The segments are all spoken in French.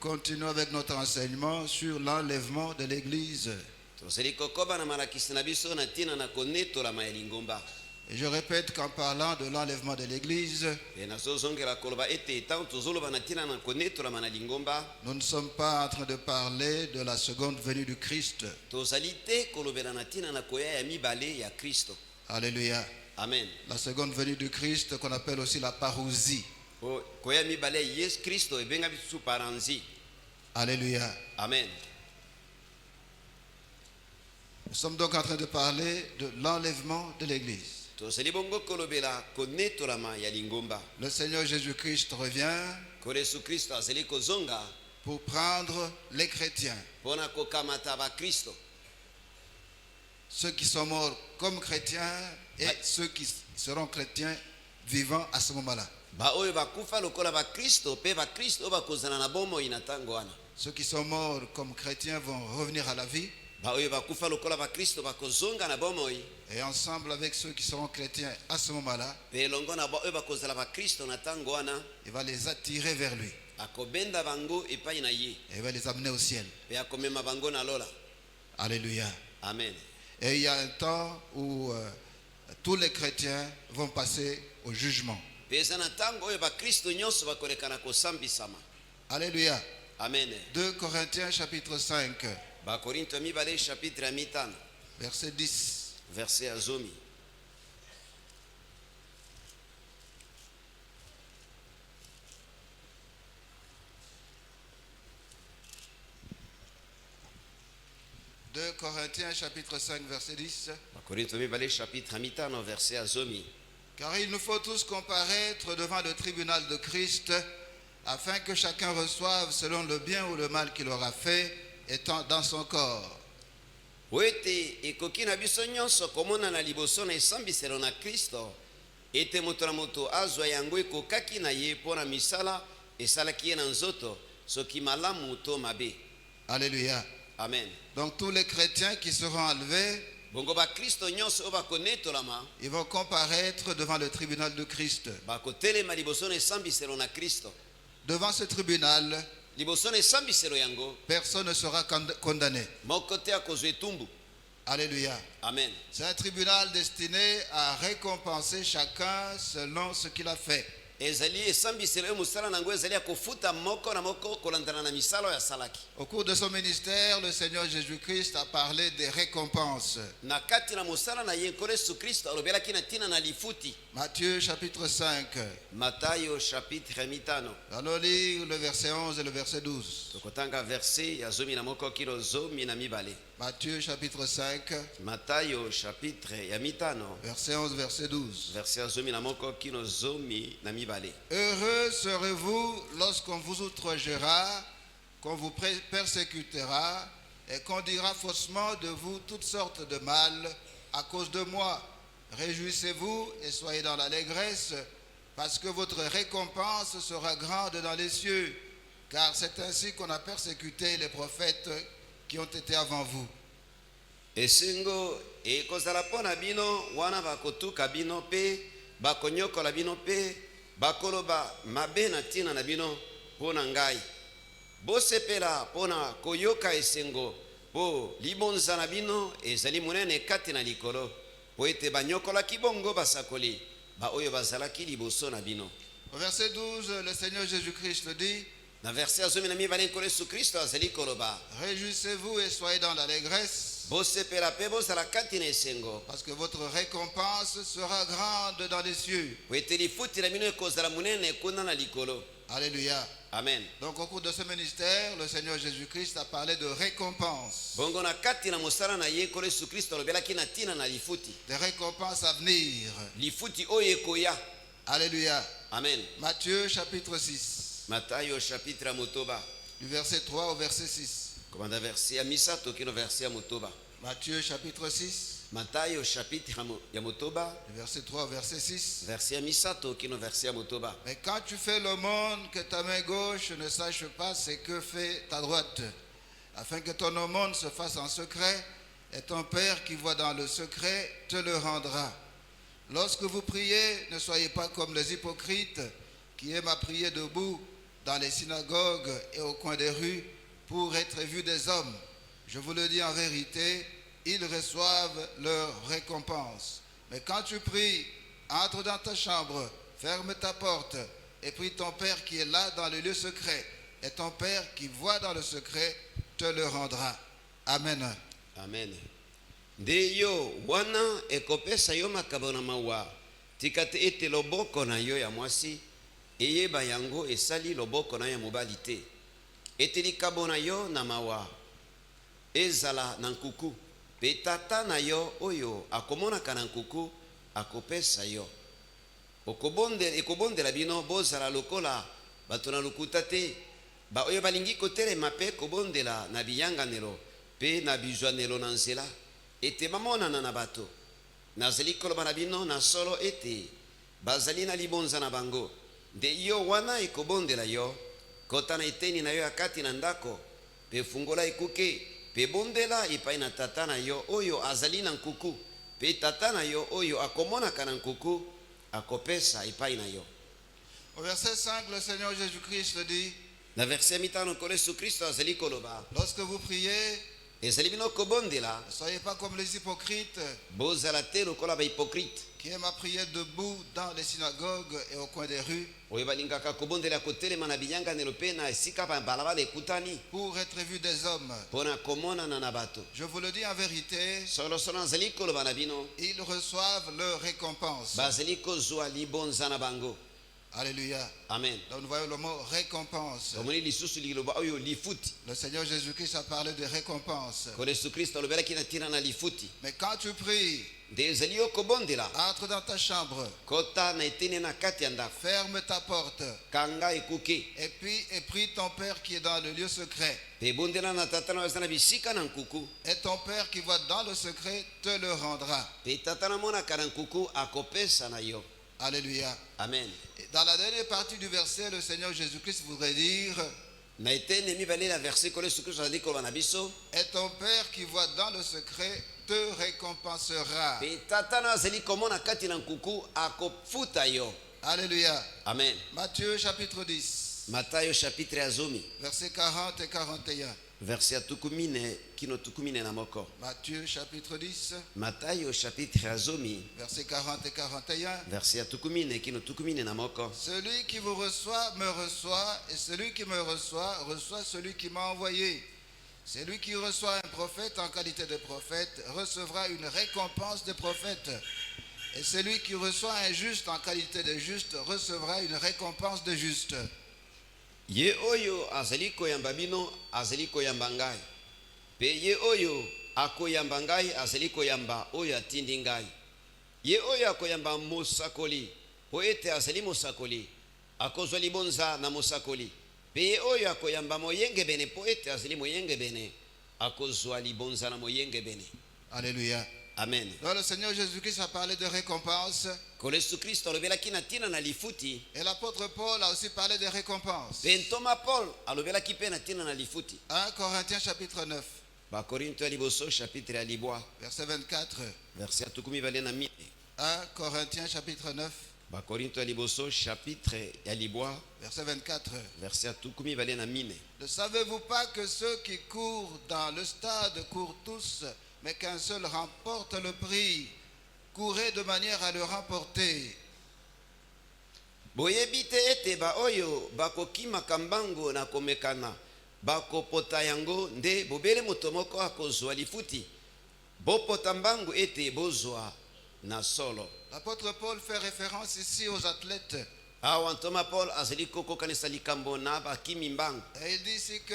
continuons avec notre enseignement sur l'enlèvement de l'Église. Et je répète qu'en parlant de l'enlèvement de l'Église, nous ne sommes pas en train de parler de la seconde venue du Christ. Alléluia. Amen. La seconde venue du Christ qu'on appelle aussi la parousie. Alléluia. Amen. Nous sommes donc en train de parler de l'enlèvement de l'Église. Le Seigneur Jésus-Christ revient pour prendre les chrétiens. Ceux qui sont morts comme chrétiens et ceux qui seront chrétiens vivants à ce moment-là. Ceux qui sont morts comme chrétiens vont revenir à la vie. Et ensemble avec ceux qui seront chrétiens à ce moment-là, il va les attirer vers lui. Et il va les amener au ciel. Alléluia. Amen. Et il y a un temps où tous les chrétiens vont passer au jugement. Alléluia. Amen. 2 Corinthiens chapitre 5, verset 10. Verset azomi. Deux Corinthiens chapitre 5 verset 10. Car il nous faut tous comparaître devant le tribunal de Christ, afin que chacun reçoive selon le bien ou le mal qu'il aura fait, étant dans son corps. Wete ekoki na biso nyonso komona na liboso na esambiselo na Kristo ete moto na moto azwa yango ekokaki na ye pona misala esalaki ye na nzoto soki malamu to mabe. Alléluia. Amen. Donc tous les chrétiens qui seront enlevés, bongo ba Kristo nyonso o bakonetolama, ils vont comparaître devant le tribunal de Christ. Bakotelema liboso na esambiselo na Kristo. Devant ce tribunal, personne ne sera condamné. Alléluia. Amen. C'est un tribunal destiné à récompenser chacun selon ce qu'il a fait. Au cours de son ministère, le Seigneur Jésus-Christ a parlé des récompenses. Matthieu chapitre 5. Allons lire le verset 11 et le verset 12. Matthieu chapitre 5. Verset 11, verset 12. Heureux serez-vous lorsqu'on vous outragera, qu'on vous persécutera et qu'on dira faussement de vous toutes sortes de mal à cause de moi. Réjouissez-vous et soyez dans l'allégresse, parce que votre récompense sera grande dans les cieux, car c'est ainsi qu'on a persécuté les prophètes qui ont été avant vous. Esengo ekozala pona bino wana bakotuka bino pe bakonyokola bino pe bakoloba mabe na tina na bino pona ngai. Bosepela pona koyoka esengo po libonza na bino ezali munene kati na likolo po ete banyokola kibongo basakoli ba oyo bazalaki liboso na bino. Au verset 12, le Seigneur Jésus-Christ dit: réjouissez-vous et soyez dans l'allégresse, parce que votre récompense sera grande dans les cieux. Alléluia. Amen. Donc au cours de ce ministère, le Seigneur Jésus-Christ a parlé de récompense. Des récompenses à venir. Alléluia. Amen. Matthieu chapitre 6. Matthieu chapitre motoba. Du verset 3 au verset 6. Commanda verset à misato kino verset à motoba. Matthieu chapitre 6. Matthieu chapitre ya motoba. Du verset 3 au verset 6. Verset à misato kino verset à motoba. Mais quand tu fais l'aumône, que ta main gauche ne sache pas ce que fait ta droite, afin que ton aumône se fasse en secret, et ton Père qui voit dans le secret te le rendra. Lorsque vous priez, ne soyez pas comme les hypocrites qui aiment à prier debout dans les synagogues et au coin des rues pour être vus des hommes. Je vous le dis en vérité, ils reçoivent leur récompense. Mais quand tu pries, entre dans ta chambre, ferme ta porte et prie ton Père qui est là dans le lieu secret. Et ton Père qui voit dans le secret te le rendra. Amen. Amen. Nde yo wana ekopesa yo makabo na mawa tika te ete loboko na yo ya mwasi eyeba yango esali loboko na yo ya mobali te ete likabo na yo na mawa ezala na nkuku pe tata na yo oyo akomonaka na nkuku akopesa yo ekobondela bino bozala lokola bato na lokuta te ba oyo balingi kotelema mpe kobondela na biyanganelo mpe na bizwanelo na nzela ete bamonana na bato nazali koloba na bino na solo ete bazali na libonza na bango nde yo wana ekobondela yo kota na eteni na yo ya kati na ndako mpe fungola ekuke mpe bondela epai na tata na yo oyo azali na nkuku mpe tata na yo oyo akomonaka na nkuku akopesa epai na yo. Au verset 5, le Seigneur Jésus-Christ dit, na verset mitano kolo Yesu Kristo azali koloba lorsque vous priez, ezali bino kobondela ne soyez pas comme les hypocrites bozala te lokola bahypocrite qui aiment à prier debout dans les synagogues et au coin des rues oyo balingaka kobondela kotelema na biyanganelo mpe na esika balabala ekutani pour être vus des hommes. mpo na komonana na bato. Je vous le dis en vérité, solosolo nazali koloba na bino ils reçoivent leur récompense. bazali kozwa libonza na bango. Alléluia. Amen. Donc nous voyons le mot récompense. tomoni lisusu liloba oyo lifuti Le Seigneur Jésus-Christ a parlé de récompense. kolo Yesu Kristo alobelaki na ntina na lifuti Mais quand tu pries, nde ezali yo kobondela entre dans ta chambre, kota na eteni na kati ya ndako ferme ta porte kanga ekuke et prie ton Père qui est dans le lieu secret. mpe bondela na tata na oyo aza na bisika na nkuku Et ton Père qui voit dans le secret te le rendra. mpe tata namonaka na nkuku akopesa na yo. Alléluia. Amen. Et dans la dernière partie du verset, le Seigneur Jésus-Christ voudrait dire, na eteni mibale na verset kolo Yesu Kristo azali koloba na biso et ton Père qui voit dans le secret te récompensera. mpe tata na azali komona kati na nkuku akofuta yo. Alléluia. Amen. Matthieu chapitre 10, Matayo chapitre ya zomi versets 40 et 41. verset ya tukumine kino tukumine na moko. Matthieu chapitre 10, Matayo chapitre ya zomi versets 40 et 41. verset ya tukumine kino tukumine na moko. Celui qui vous reçoit me reçoit, et celui qui me reçoit reçoit celui qui m'a envoyé. Celui qui reçoit un prophète en qualité de prophète recevra une récompense de prophète. Et celui qui reçoit un juste en qualité de juste recevra une récompense de juste. Ye oyo azali koyamba bino azali koyamba ngai mpe ye oyo akoyamba ngai azali koyamba oyo atindi ngai. Ye oyo akoyamba mosakoli po ete azali mosakoli akozwa libonza na mosakoli mpe ye oyo akoyamba moyengebene po ete azali moyengebene akozwa libonza na moyengebene. Alléluia. Amen. Donc le Seigneur Jésus-Christ a parlé de récompense kolo Yesu Kristo alobelaki na ntina na lifuti et l'apôtre Paul a aussi parlé de récompense. mpe ntoma Paul alobelaki mpe na ntina na lifuti. 1 Corinthiens chapitre 9, bakorinto ya liboso chapitre ya libwa verset 24. verset ya tukumi mibale na mine. 1 Corinthiens chapitre 9, bakorinto ya liboso chapitre ya libwa verset 24. verset ya tukumi mibale na mine. Ne savez-vous pas que ceux qui courent dans le stade courent tous, mais qu'un seul remporte le prix? Courez de manière à le remporter. boyebi te ete baoyo bakokimaka mbango na komekana bakopota yango nde bobele moto moko akozwa lifuti bopota mbango ete bozwa na solo. L'apôtre Paul fait référence ici aux athlètes. awa ntoma Paul azali kokokanisa likambo na bakimi mbango. Et il dit ici que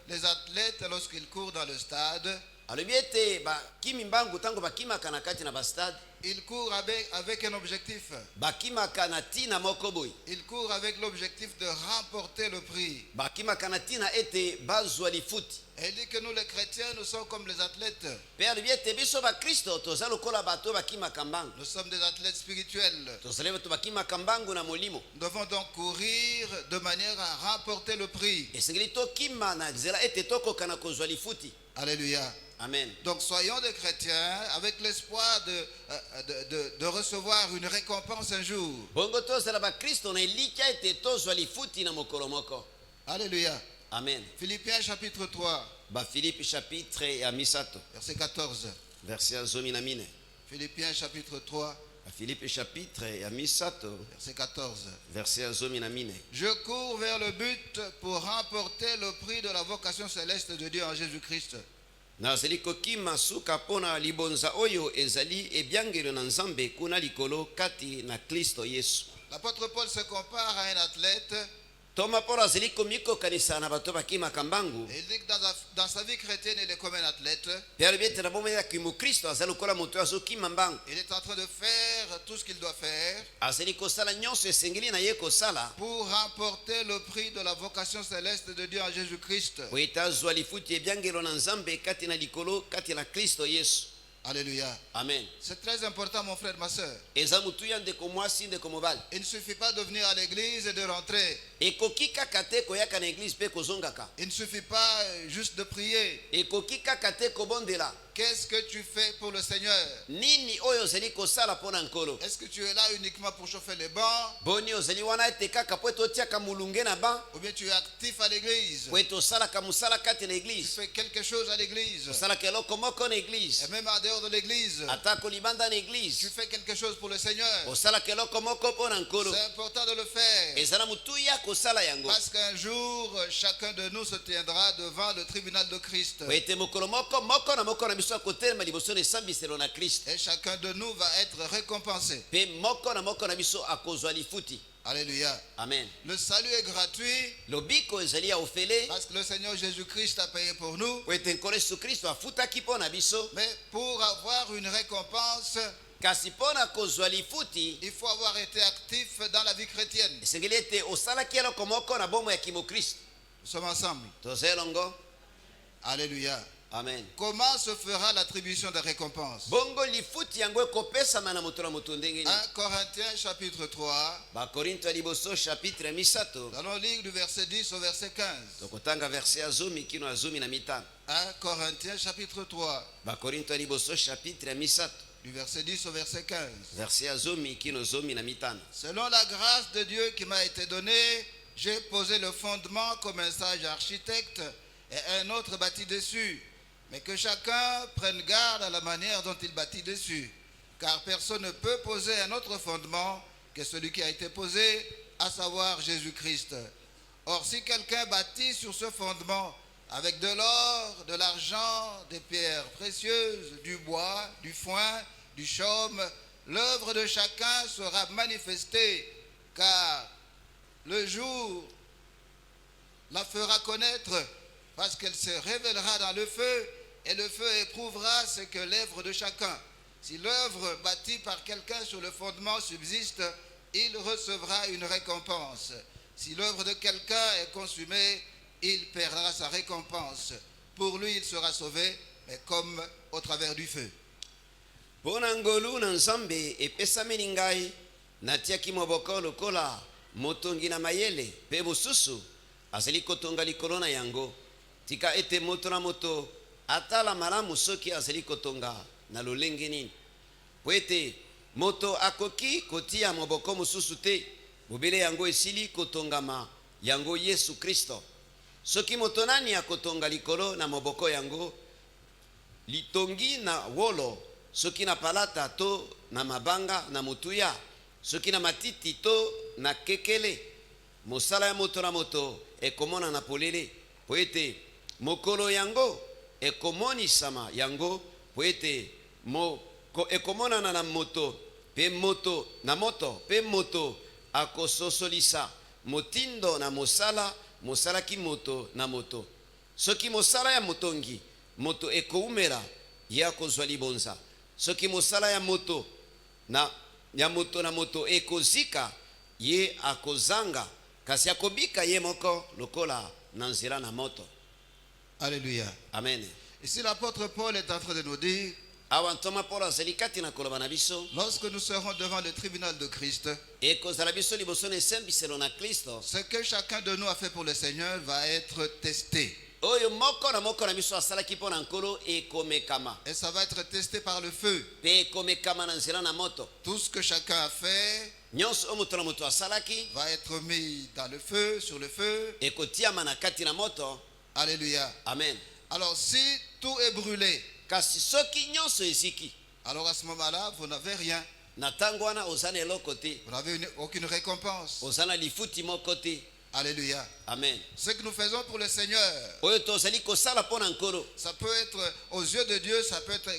les athlètes, lorsqu'ils courent dans le stade, alobi ete bakimi mbango ntango bakimaka na kati na bastade ils courent avec un objectif. bakimaka na ntina moko boye Ils courent avec l'objectif de remporter le prix. bakimaka na ntina ete bazwa lifuti. Et il dit que nous les chrétiens, nous sommes comme les athlètes. mpe alobi ete biso bakristo toza lokola bato oyo bakimaka mbango Nous sommes des athlètes spirituels. tozali bato bakimaka mbango na molimo. Nous devons donc courir de manière à remporter le prix. esengeli tokima na nzela ete tokoka na kozwa lifuti. Alléluia. Amen. Donc soyons des chrétiens avec l'espoir de recevoir une récompense un jour. bongo tozala bakristo na elikya ete tozwa lifuti na mokolo moko. Alléluia. Amen. Philippiens chapitre 3, Bafilipi chapitre ya misato verset 14. verset ya 14. Philippiens chapitre 3, Bafilipi chapitre ya misato verset 14. verset ya 14. Je cours vers le but pour remporter le prix de la vocation céleste de Dieu en Jésus-Christ. nazali kokima suka mpona libonza oyo ezali ebyangelo na nzambe kuna likolo kati na kristo yesu. L'apôtre Paul se compare à un athlète. toma mpona azali komikokanisa na bato bakimaka mbangu. Et il dit que dans sa vie chrétienne, il est comme un athlète. mpe alobi ete na bomoi ya kimokristo azali lokola moto oyo azokima mbangu. Il est en train de faire tout ce qu'il doit faire azali kosala nyonso esengeli na ye kosala pour remporter le prix de la vocation céleste de Dieu en Jésus-Christ. po ete azwa lifuti ebyangelo na nzambe kati na likolo kati na kristo yesu. Alléluia. Amen. C'est très important, mon frère, ma soeur. eza motuya ndeko mwasi ndeko mobali. Il ne suffit pas de venir à l'église et de rentrer. ekoki kaka te koyaka na eglize mpe kozongaka. Il ne suffit pas juste de prier. ekoki kaka te kobondela. Qu'est-ce que tu fais pour le Seigneur? nini oyo ozali kosala mpo na nkolo. Est-ce que tu es là uniquement pour chauffer les bancs? boni ozali wana ete kaka po ete otiaka molunge na ban Ou bien tu es actif à l'église? po ete osalaka mosala kati na Tu eglize. fais quelque chose à l'église? osalaka eloko moko na eglize. Et même en dehors de l'église, atako libanda na tu eglize. fais quelque chose pour le Seigneur. osalaka eloko moko mpo na nkolo. C'est important de le faire. eza na motuya kosala yango. Parce qu'un jour, chacun de nous se tiendra devant le tribunal de Christ. po ete mokolo moko na moko na biso akotelema liboso na esambiselo na kristo. Et chacun de nous va être récompensé. mpe moko na biso akozwa lifuti. Alléluia. amen. Le salut est gratuit lobiko ezali ya ofele parce que le Seigneur Jésus-Christ a payé pour nous. po ete nkolo yesu kristo afutaki mpo na biso. Mais pour avoir une récompense, kasi mpo na kozwa lifuti il faut avoir été actif dans la vie chrétienne. esengeli ete osalaki eloko moko na bomo ya kimokristo. Nous sommes ensemble. toza elongo. Alléluia. amen. Comment se fera l'attribution des récompenses? bongo lifuti yango ekopesama na moto ndenge nini. 1 Corinthiens chapitre 3. bakorinto ya liboso chapitre misato. Nous allons lire du verset 10 au verset 15. tokotanga verse ya 10 kino ya 15. 1 Corinthiens chapitre 3. bakorinto ya liboso chapitre misato. Du verset 10 au verset 15. verse ya 10 kino 15. Selon la grâce de Dieu qui m'a été donnée, j'ai posé le fondement comme un sage architecte et un autre bâtit dessus. Mais que chacun prenne garde à la manière dont il bâtit dessus. Car personne ne peut poser un autre fondement que celui qui a été posé, à savoir Jésus-Christ. Or, si quelqu'un bâtit sur ce fondement avec de l'or, de l'argent, des pierres précieuses, du bois, du foin, du chaume, l'œuvre de chacun sera manifestée, car le jour la fera connaître, parce qu'elle se révélera dans le feu, et le feu éprouvera ce que l'œuvre de chacun. Si l'œuvre bâtie par quelqu'un sur le fondement subsiste, il recevra une récompense. Si l'œuvre de quelqu'un est consumée, il perdra sa récompense. Pour lui, il sera sauvé, mais comme au travers du feu. mpo na ngolu na nzambe epesameli ngai natiaki moboko lokola motongi na mayele mpe mosusu azali kotonga likolo na yango. tika ete moto na moto atala malamu soki azali kotonga na lolenge nini. po ete moto akoki kotia moboko mosusu te, mobele yango esili kotongama yango yesu kristo. soki moto nani akotonga likolo na moboko yango, litongi na wolo, soki na palata to na mabanga na motuya, soki na matiti to na kekele, mosala ya moto na moto ekomona na polele. po ete mokolo yango ekomonisama yango, po ete ekomonana na moto pe moto na moto pe moto akososolisa motindo na mosala mosalaki moto na moto. soki mosala ya motongi moto ekoumela ye akozwa libonza. soki mosala ya moto na moto ekozika ye akozanga, kasi akobika ye moko lokola na nzela na moto. Alléluia. amen. Ici, l'apôtre Paul est en train de nous dire, awa ntoma polo azali kati na koloba na biso lorsque nous serons devant le tribunal de Christ, ekozala biso liboso na esembiselo na kristo. ce que chacun de nous a fait pour le Seigneur va être testé. oyo moko na moko na biso asalaki mpo na nkolo ekomekama Et ça va être testé par le feu. mpe ekomekama na nzela na moto. Tout ce que chacun a fait nyonso oyo moto na moto asalaki va être mis dans le feu, sur le feu. ekotiama na kati na moto. Alléluia. Amen. Alors si tout est brûlé, kasi soki nyonso esiki, alors à ce moment-là, vous n'avez rien. na ntango wana oza na eloko te, Vous n'avez aucune récompense. oza na lifuti moko te. Alléluia. Amen. Ce que nous faisons pour le Seigneur, oyo tozali kosala mpo na nkolo ça peut être aux yeux de Dieu, ça peut être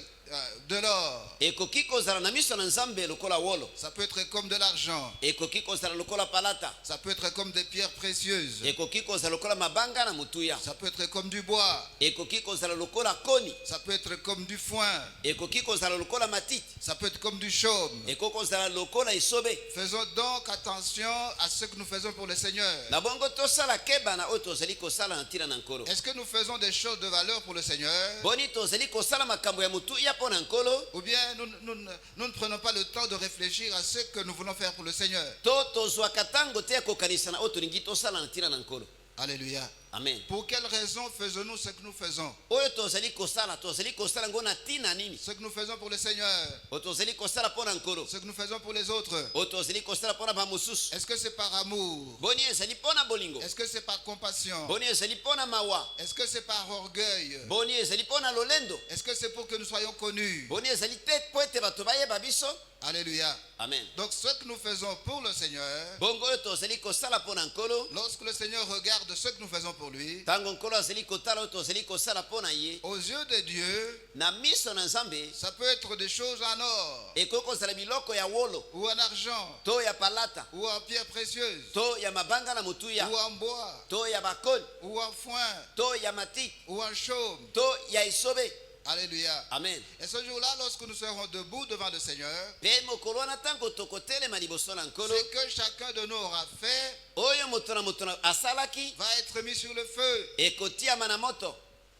de l'or, ekoki kozala na miso na nzambe lokola wolo, ça peut être comme de l'argent, ekoki kozala lokola palata, ça peut être comme des pierres précieuses, ekoki kozala lokola mabanga na motuya, ça peut être comme du bois, ekoki kozala lokola koni, ça peut être comme du foin, ekoki kozala lokola matiti, ça peut être comme du chaume. ekoki kozala lokola esobe. Faisons donc attention à ce que nous faisons pour le Seigneur. na bongo tosala keba na oyo tozali kosala na ntina na nkolo. Est-ce que nous faisons des choses de valeur pour le Seigneur? boni tozali kosala makambo ya motuya mpo na nkolo, Ou bien nous ne prenons pas le temps de réfléchir à ce que nous voulons faire pour le Seigneur? to tozwaka ntango te ya kokanisa na oyo tolingi tosala na ntina na nkolo. Alléluia. Amen. Pour quelle raison faisons-nous ce que nous faisons? oyo tozali kosala ngo na ntina nini? Ce que nous faisons pour le Seigneur, oyo tozali kosala mpo na nkolo, ce que nous faisons pour les autres. oyo tozali kosala mpo na bamosusu. Est-ce que c'est par amour? boni ezali mpo na bolingo, Est-ce que c'est par compassion? boni ezali mpo na mawa, Est-ce que c'est par orgueil? boni ezali mpo na lolendo, Est-ce que c'est pour que nous soyons connus? boni ezali te mpo ete bato bayeba biso. Alléluia. Amen. Donc ce que nous faisons pour le Seigneur, bongo oyo tozali kosala mpo na nkolo, lorsque le Seigneur regarde ce que nous faisons pour lui, ntango nkolo azali kotala oyo tozali kosala mpo na ye, aux yeux de Dieu, na miso na nzambe ça peut être des choses en or, ekoki kozala biloko ya wolo ou en argent, to ya palata ou en pierres précieuses, to ya mabanga na motuya ou en bois, to ya bakoni ou en foin, to ya matiti ou en chaume. to ya esobe. Alléluia. Amen. Et ce jour-là, lorsque nous serons debout devant le Seigneur, mpe mokolo wana ntango tokotelema liboso na nkolo, ce que chacun de nous aura fait oyo moto na moto asalaki va être mis sur le feu. ekotiama na moto.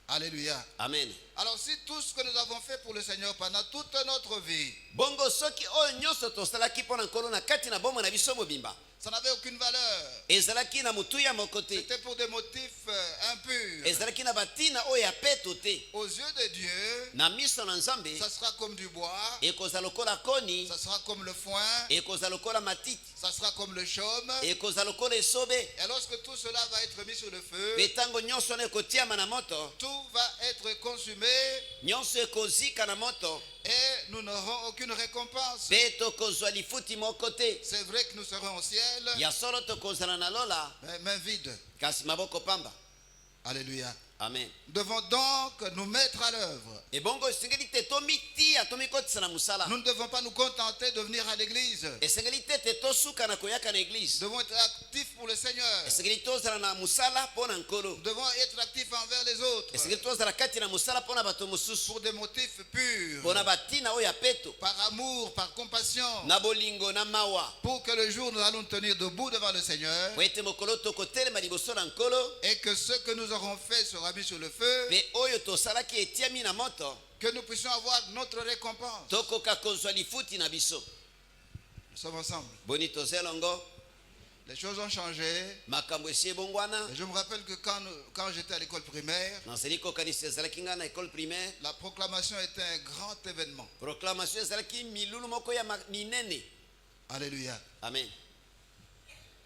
Alléluia. Amen. Alors si tout ce que nous avons fait pour le Seigneur pendant toute notre vie, bongo soki oyo nyonso tosalaki mpo na nkolo na kati na bomoi na biso mobimba ça n'avait aucune valeur. ezalaki na motuya moko te, C'était pour des motifs impurs. ezalaki na batina oyo ya peto te, Aux yeux de Dieu, na miso na nzambe ça sera comme du bois, ekozala lokola koni, ça sera comme le foin, ekozala lokola matiti, ça sera comme le chaume. ekozala lokola esobe. Et lorsque tout cela va être mis sur le feu, mpe ntango nyonso wana ekotiama na moto, tout va être consumé nyonso ekozika na moto, et nous n'aurons aucune récompense. mpe tokozwa lifuti moko te. C'est vrai que nous serons au ciel, ya solo tokozala na lola, mais main vide. kasi maboko pamba. Alléluia. Amen. Nous devons donc nous mettre à l'œuvre. ebongo esengeli te tomitia tomikotisa na mosala, Nous ne devons pas nous contenter de venir à l'église. esengeli te te tosuka na koyaka na Nous eglize, devons être actifs pour le Seigneur. esengeli tozala na mosala mpo na nkolo, Nous devons être actifs envers les autres esengeli tozala kati na mosala mpo na bato mosusu, pour des motifs purs, mpo na batina oyo ya peto, par amour, par compassion, na bolingo na mawa, pour que le jour où nous allons nous tenir debout devant le Seigneur po ete mokolo tokotelema liboso na nkolo, et que ce que nous aurons fait sera mis sur le feu, mpe oyo tosalaki etiami na moto, que nous puissions avoir notre récompense. tokoka kozwa lifuti na biso. Nous sommes ensemble. boni toza elongo, Les choses ont changé. makambo esi ebongwana. Et je me rappelle que quand j'étais à l'école primaire, nazali kokanisa ezalaki ngai na ekole primaire, la proclamation était un grand événement. proclamation ezalaki milulu moko ya minene. Alléluia. Amen.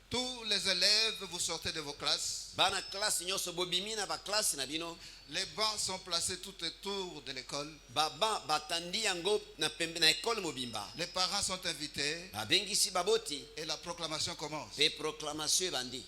Tous les élèves, vous sortez de vos classes. bana klase nyonso bobimi na baklase na bino, Les bancs sont placés tout autour de l'école. baba batandi yango na pembe na ekole mobimba, Les parents sont invités babengisi baboti et la proclamation commence. mpe proclamation ebandi.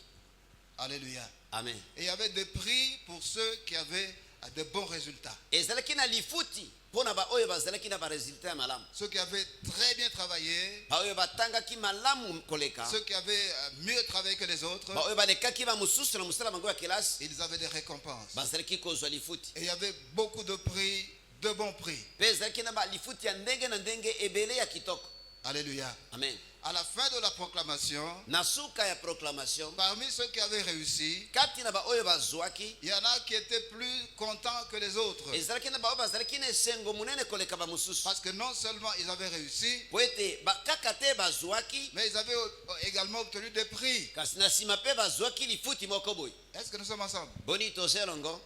Alléluia. Amen. Et il y avait des prix pour ceux qui avaient de bons résultats. ezalaki na lifuti mpo na baoyo bazalaki na baresultat ya malamu, Ceux qui avaient très bien travaillé, baoyo batangaki malamu koleka, ceux qui avaient mieux travaillé que les autres, baoyo balekaki bamosusu na mosala bango ya kelasi, ils avaient des récompenses. bazalaki kozwa lifuti. Et il y avait beaucoup de prix, de bons prix. mpe ezalaki na balifuti ya ndenge na ndenge ebele ya kitoko. Alléluia. Amen. À la fin de la proclamation, na suka ya proclamation, parmi ceux qui avaient réussi, kati na baoyo bazwaki, il y en a qui étaient plus contents que les autres. ezalaki na baoyo bazalaki na esengo monene koleka bamosusu, Parce que non seulement ils avaient réussi, po ete kaka te bazwaki, mais ils avaient également obtenu des prix. kasi na nsima mpe bazwaki lifuti moko boye. Est-ce que nous sommes ensemble? boni toza elongo.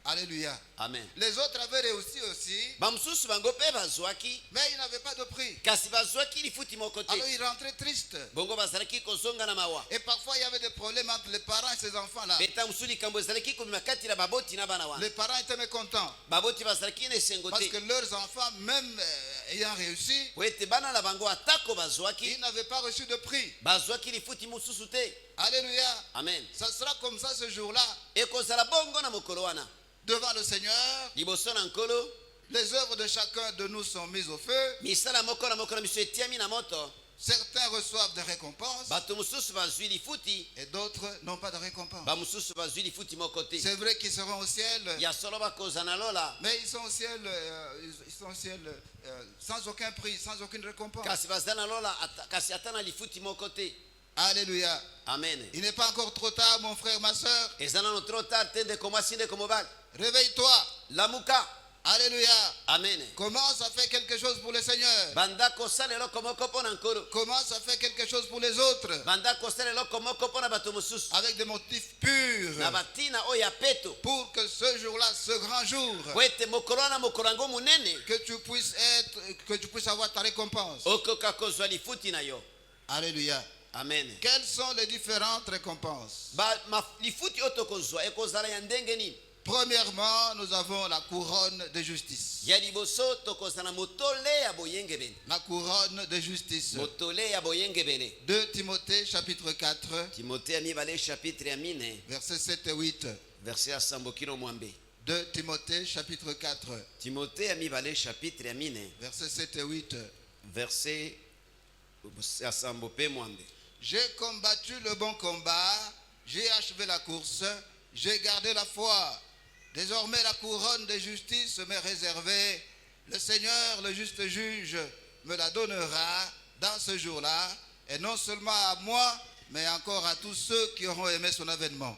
Alléluia. Amen. Les autres avaient réussi aussi, bamosusu bango mpe bazwaki mais ils n'avaient pas de prix. kasi bazwaki lifuti moko te. Alors ils rentraient tristes. bongo bazalaki kozonga na mawa. Et parfois il y avait des problèmes entre les parents et ces enfants-là. beta mosusu likambo ezalaki komema kati na baboti na bana wana. Les parents étaient mécontents baboti bazalaki na esengo parce te que leurs enfants, même ayant réussi, po ete bana na bango atako bazwaki ils n'avaient pas reçu de prix. bazwaki lifuti mosusu te. Alléluia. amen. Ça sera comme ça ce jour-là. ekozala bongo na mokolo wana Devant le Seigneur, liboso na nkolo. les œuvres de chacun de nous sont mises au feu. misala moko na moko na biso etiami na moto. Certains reçoivent des récompenses bato mosusu bazwi lifuti et d'autres n'ont pas de récompense. bamosusu bazwi lifuti moko te. C'est vrai qu'ils seront au ciel, ya solo bakoza na lola mais ils sont au ciel, sans aucun prix, sans aucune récompense. kasi baza na lola kasi ata na lifuti moko te. Alléluia. amen. Il n'est pas encore trop tard, mon frère, ma soeur. eza nano trop tard te ndeko mwasi ndeko mobali. Réveille-toi. lamuka. Alléluia. amen. Commence à faire quelque chose pour le Seigneur. banda kosala eloko moko mpo na nkolo. Commence à faire quelque chose pour les autres banda kosala eloko moko mpo na bato mosusu avec des motifs purs na batina oyo ya peto pour que ce jour-là, ce grand jour, po ete mokolo wana mokolo yango monene que tu puisses avoir ta récompense. okoka kozwa lifuti na yo. Alléluia. amen. Quelles sont les différentes récompenses? lifuti oyo tokozwa ekozala ya ndenge nini? Premièrement, nous avons la couronne de justice. ya liboso tokozala motole ya boyengebene. La couronne de justice. motole ya boyengebene. 2 Timothée chapitre 4, timote ya mibale chapitre ya mine versets 7 et 8. verset ya sambo kino mwambe. 2 Timothée chapitre 4, timote ya mibale chapitre ya mine versets 7 et 8. verset ya sambo pe mwambe. J'ai combattu le bon combat, j'ai achevé la course, j'ai gardé la foi. Désormais la couronne de justice m'est réservée. Le Seigneur, le juste juge, me la donnera dans ce jour-là, et non seulement à moi, mais encore à tous ceux qui auront aimé son avènement.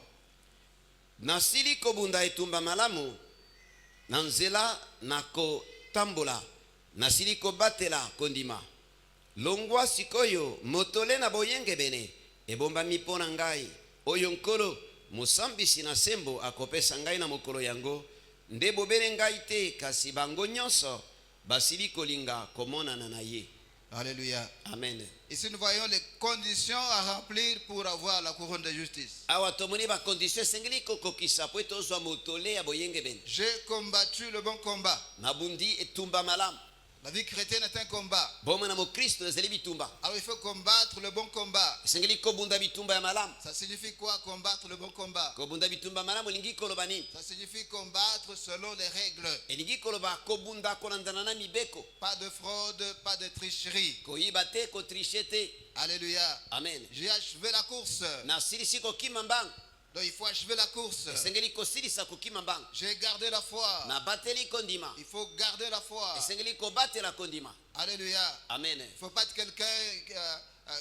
nasili kobunda etumba malamu na nzela na kotambola nasili kobatela kondima longwa sikoyo motole na boyengebene ebombami mpo na ngai oyo nkolo mosambisi na sembo akopesa ngai na mokolo yango nde bobele ngai te kasi bango nyonso basili kolinga komonana na ye. Alléluia. amen. Ici nous voyons les conditions à remplir pour avoir la couronne de justice. awa tomoni bakondisio esengeli kokokisa po ete ozwa motole ya boyengebene. J'ai combattu le bon combat. nabundi etumba malamu. La vie chrétienne est un combat. bomwe na mokristo ezali bitumba. Alors il faut combattre le bon combat. esengeli kobunda bitumba ya malamu. Ça signifie quoi, combattre le bon combat? kobunda bitumba malamu elingi koloba nini? Ça signifie combattre selon les règles. elingi koloba kobunda kolandana na mibeko. Pas de fraude, pas de tricherie. koyiba te kotrishe te. Alléluia. amen. J'ai achevé la course. nasilisi kokima mbangu. Donc il faut achever la course. esengeli kosilisa kokima mbangu. J'ai gardé la foi. nabateli kondima. Il faut garder la foi. esengeli kobatela kondima. Alléluia. amen. Il ne faut pas être quelqu'un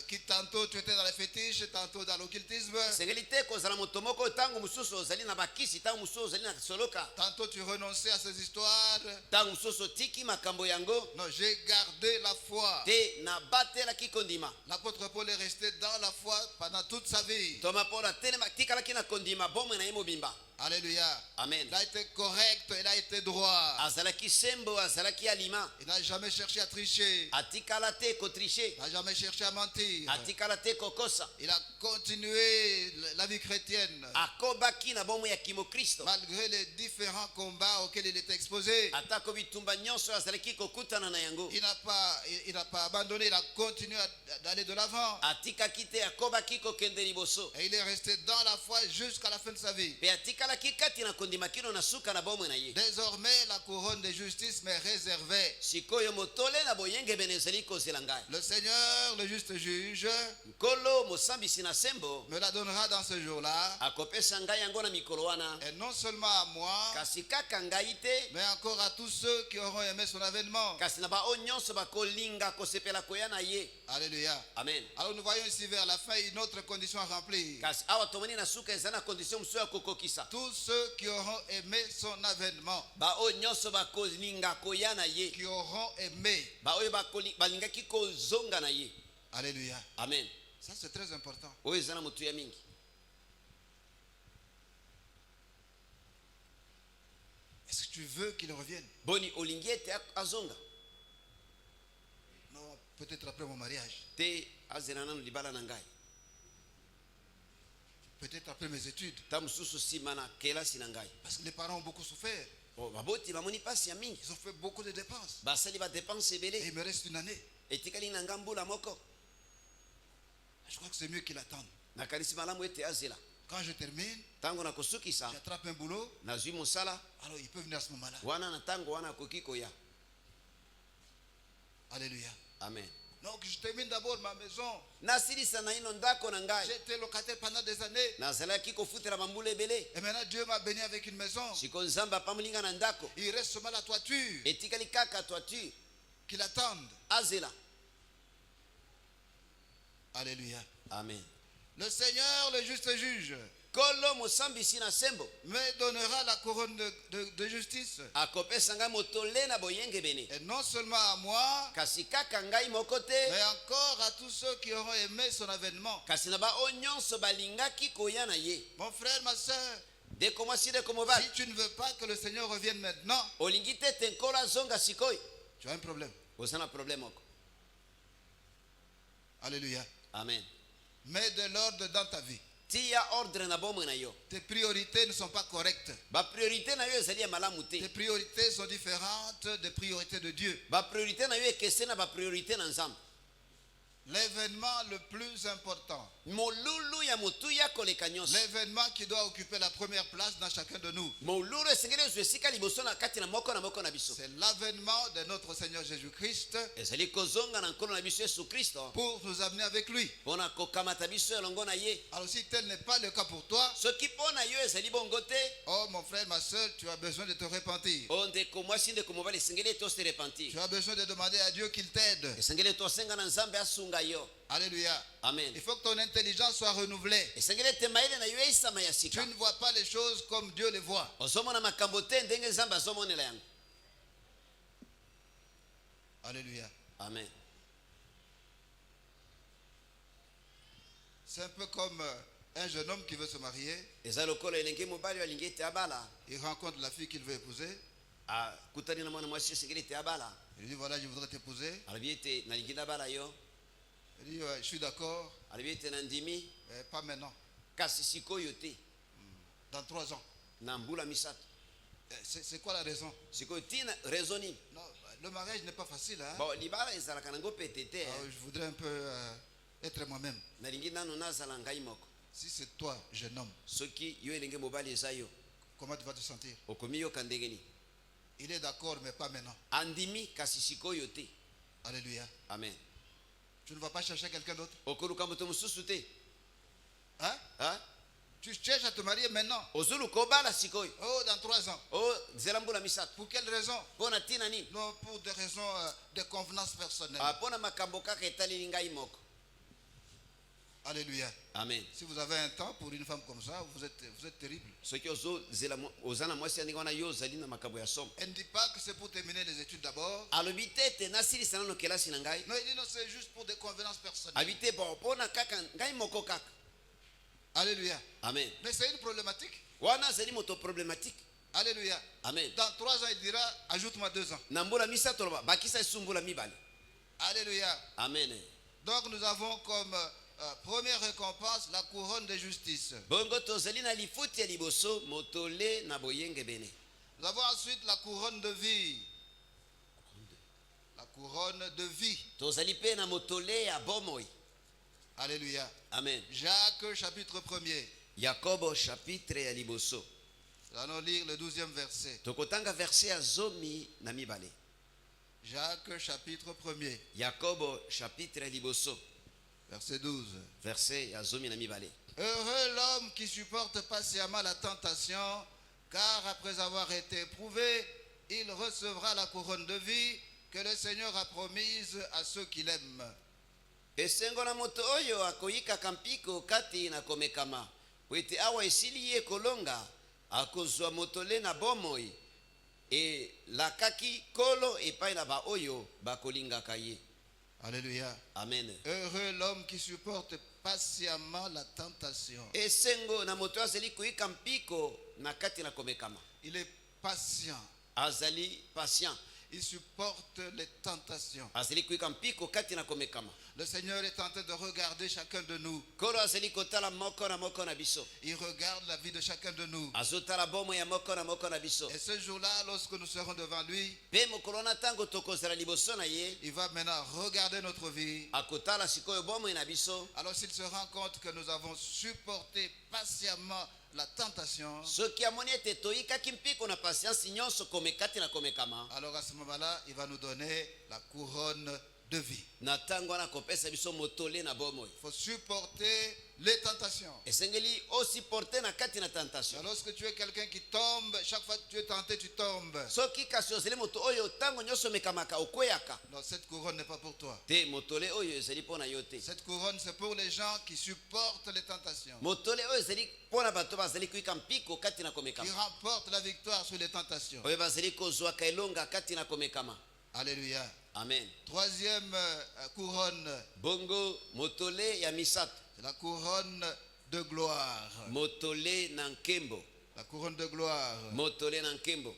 qui tantôt tu étais dans les fétiches, tantôt dans l'occultisme. esengeli te kozala moto moko ntango mosusu ozali na bakisi ntango mosusu ozali na soloka. Tantôt tu renonçais à ces histoires. ntango mosusu otiki makambo yango. Non, j'ai gardé la foi. te nabatelaki kondima. L'apôtre Paul est resté dans la foi pendant toute sa vie. toma polo atikalaki na kondima bomwe na ye mobimba. Alléluia. amen. Il a été correct, il a été droit. azalaki sembo azalaki alima. Il n'a jamais cherché à tricher. atikala te kotrishe. Il n'a jamais cherché à mentir. atikala te kokosa. Il a continué la vie chrétienne akobaki na bomwe ya kimokristo. malgré les différents combats auxquels il était exposé. atako bitumba nyonso azalaki kokutana na yango. Il n'a pas abandonné, il a continué d'aller de l'avant. atikaki te akobaki kokende liboso. Et il est resté dans la foi jusqu'à la fin de sa vie. pe atikalaki kati na kondima kino na suka na bomwe na ye. Désormais, la couronne de justice m'est réservée. sikoyo motole na boyengebene ezali kozela ngai. Le Seigneur, le juste juge, nkolo mosambisi na sembo me la donnera dans ce jour-là. akopesa ngai yango na mikolo wana. Et non seulement à moi, kasi kaka ngai te mais encore à tous ceux qui auront aimé son avènement. kasi na bao nyonso bakolinga kosepela koya na ye. Alléluia. amen. Alors nous voyons ici vers la fin une autre condition à remplir. kasi awa tomoni na suka eza na kondisio mosusu ya kokokisa. Tous ceux qui auront aimé son avènement, baoyo nyonso bakolinga koya na ye. qui auront aimé. baoyo balingaki kozonga na ye. Alléluia. amen. Ça c'est très important. oyo eza na motu ya mingi. tu veux qu'il revienne? boni olingi ete azonga Non, peut-être après mon mariage. te azela nanu libala na ngai, Peut-être après mes études. ta mosusu nsima na kelasi na ngai. Parce que les parents ont beaucoup souffert. Baboti bamoni pasi ya mingi, Ils ont fait beaucoup de dépenses. basali badepense Et ebele, il me reste une année. etikali na nga mbula moko. Je crois que c'est mieux qu'il attende. Nakanisi malamu ete azela. Quand je termine, Ntango na kosukisa j'attrape un boulot. nazwi mosala Alors il peut venir à ce moment-là. wana na ntango wana akoki koya. Alléluia. Amen. Donc je termine d'abord ma maison. nasilisa na ino ndako na ngai, J'ai été locataire pendant des années. nazalaki kofutela bambula ebele. Et maintenant Dieu m'a béni avec une maison. Siko nzambe apamolinga na ndako, Il reste seulement la toiture. etikali kaka toiture, Qu'il attende. azela. Alléluia. Amen. Le Seigneur, le juste juge, Kolo mosambisi na sembo me donnera la couronne de justice. akopesa ngai motole na boyenge bene, Et non seulement à moi, kasi kaka ngai moko te, mais encore à tous ceux qui auront aimé son avènement. kasi na bao nyonso balingaki koya na ye. Mon frère, ma soeur, Deko mwasi deko mobali, si tu ne veux pas que le Seigneur revienne maintenant, olingi te te nkolo azonga sikoyo, tu as un problème. oza na problème moko. Alléluia. Amen. Mets de l'ordre dans ta vie. Tia ordre na bomoi na yo. Tes priorités ne sont pas correctes. Ba priorité na yo ezali ya malamu te. Tes priorités sont différentes des priorités de Dieu. Ba priorité na yo ekese na ba priorité na nzambe. L'événement le plus important, Molulu ya motuya koleka nyonso, l'événement qui doit occuper la première place dans chacun de nous, molulu esengeli ezwa esika liboso na kati na moko na biso, c'est l'avènement de notre Seigneur Jésus-Christ ezali kozonga na nkolo na biso Yesu Kristo pour nous amener avec lui. mpona kokamata biso elongo na ye. Alors si tel n'est pas le cas pour toi, Soki mpona yo ezali bongo te, oh mon frère, ma soeur, tu as besoin de te repentir. o ndeko mwasi ndeko mobali esengeli ete ose repentir, Tu as besoin de demander à Dieu qu'il t'aide. esengeli ete osenga na nzambe asunga yo. Alléluia. Amen. Il faut que ton intelligence soit renouvelée. esengeli ete mayele na yo eisama ya Tu sika, ne vois pas les choses comme Dieu les voit. ozomona makambo te ndenge nzambe azomonela yango. Alléluia. Amen. C'est un peu comme un jeune homme qui veut se marier. eza lokola elenge mobali oyo alingi ete abala, Il rencontre la fille qu'il veut épouser. akutani na mwana mwasi esengeli ete abala, Il lui dit, voilà, je voudrais t'épouser. alobi ete nalingi nabala yo, Il dit, ouais, je suis d'accord, alobi ete nandimi, mais pas maintenant, kasi sikoyo te, dans 3 ans. na mbula misato. C'est quoi la raison? Sikoyo tina raison nini? Non, le mariage n'est pas facile. Hein? Bon, libala ezalaka nango pete te, Alors, je voudrais un peu être moi-même. nalingi nanu nazala ngai moko. Si c'est toi, jeune homme, Soki yo elenge mobali eza yo, comment tu vas te sentir? okomi yoka ndenge nini? Il est d'accord, mais pas maintenant. Andimi kasi sikoyo te. Alléluia. Amen. Tu ne vas pas chercher quelqu'un d'autre? Okoluka moto mosusu te. Hein? Hein? Tu cherches à te marier maintenant. Ozuluka obala sikoyo. Oh, dans 3 ans. O nzela mbula misato. Pour quelle raison? Mpona tina nini? Non, pour des raisons de convenance personnelle. Mpona makambo kaka etaleli ngai moko. Alléluia. Amen. Si vous avez un temps pour une femme comme ça, vous êtes terrible. Soki oza na mwasi ndenge wana yo ozali na makambo ya somo. Elle ne dit pas que c'est pour terminer les études d'abord. Alobi te ete nasilisa nano kelasi na ngai. Non, il dit non, c'est juste pour des convenances personnelles. Abi te bon mpona kaka ngai moko kaka. Alléluia. Amen. Mais c'est une problématique. Wana azali moto problématique. Alléluia. Amen. Dans 3 ans, il dira, ajoute-moi 2 ans. Na mbula misato loba bakisa esumbula mibale. Alléluia. Amen. Donc nous avons comme première récompense la couronne de justice. Bongo tozali na lifuti ya liboso motole na boyenge bene. Nous avons ensuite la couronne de vie. La couronne de vie. Tozali pe na motole ya bomoi. Alléluia. Amen. Jacques chapitre 1er. Yakobo chapitre ya liboso. Nous allons lire le 12e verset. Tokotanga verset ya zomi na mibale. Jacques chapitre 1er. Yakobo chapitre ya liboso. Verset 12. Verset ya zomi na mibale. Heureux l'homme qui supporte patiemment la tentation, car après avoir été éprouvé, il recevra la couronne de vie que le Seigneur a promise à ceux qui l'aiment. Esengo na moto oyo akoyikaka mpiko kati na komekama. Po ete awa esili ye kolonga, akozwa motole na bomoi, elakaki kolo epai na ba oyo bakolingaka ye. Alléluia. Amen. Heureux l'homme qui supporte patiemment la tentation. Esengo na moto azali koyika mpiko na kati na komekama. Il est patient. azali patient. Il supporte les tentations. Azali kuika mpiko kati na komekama. Le Seigneur est en train de regarder chacun de nous. Kolo azali kotala moko na biso. Il regarde la vie de chacun de nous. Azotala bomo ya moko na biso. Et ce jour-là, lorsque nous serons devant lui, Pe mokolo na tango tokozala liboso na ye. il va maintenant regarder notre vie. Akotala sikoyo bomo na biso. Alors s'il se rend compte que nous avons supporté patiemment la tentation, Soki amoni ete toyikaki mpiko na patience nyonso komekati na komekama. alors à ce moment-là, il va nous donner la couronne de vie. Na tango na kopesa biso motole na bomo. Il faut supporter les tentations. Esengeli aussi porter na kati na tentation. Alors, lorsque tu es quelqu'un qui tombe, chaque fois que tu es tenté, tu tombes. Soki kasi ozeli moto oyo tango nyonso mekamaka okweyaka. Non, cette couronne n'est pas pour toi. Te motole oyo ezali pona yo te. Cette couronne, c'est pour les gens qui supportent les tentations, Motole oyo ezali pona bato bazali kuika mpiko kati na qui komekama. remportent la victoire sur les tentations. Oyo bazali kozwaka elonga kati na komekama. Alléluia. Amen. Troisième couronne, Bongo motole ya misato. c'est la couronne de gloire. Motole na nkembo. La couronne de gloire. Motole na nkembo.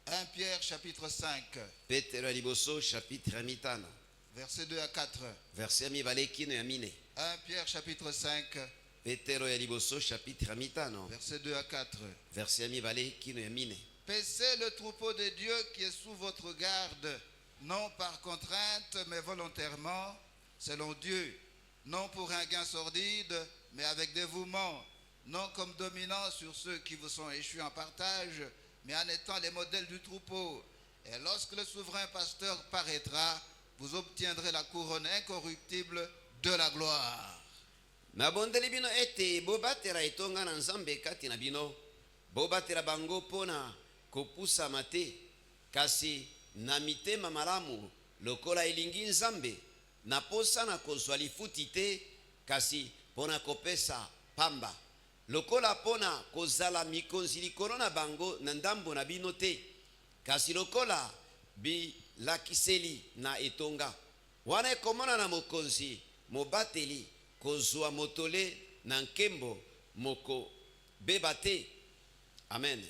1 Pierre chapitre 5, Petero ya liboso chapitre ya mitano. versets 2 à 4. Verset ya mibale kino ya mine. 1 Pierre chapitre 5, Petero ya liboso chapitre ya mitano. versets 2 à 4. Verset ya mibale kino ya mine. Paissez le troupeau de Dieu qui est sous votre garde, non par contrainte, mais volontairement, selon Dieu, non pour un gain sordide, mais avec dévouement, non comme dominant sur ceux qui vous sont échus en partage, mais en étant les modèles du troupeau. Et lorsque le souverain pasteur paraîtra, vous obtiendrez la couronne incorruptible de la gloire. Nabondeli bino ete bobatela etonga na nzambe kati na bino. Bobatela bango pona kopusama te, kasi na mitema malamu lokola elingi nzambe, na posa na kozwa lifuti te, kasi pona kopesa pamba, lokola pona kozala mikonzi likolo na bango na ndambo na bino te, kasi lokola bilakiseli na etonga. Wana ekomona na mokonzi mobateli kozwa motole na nkembo moko beba te. Amen.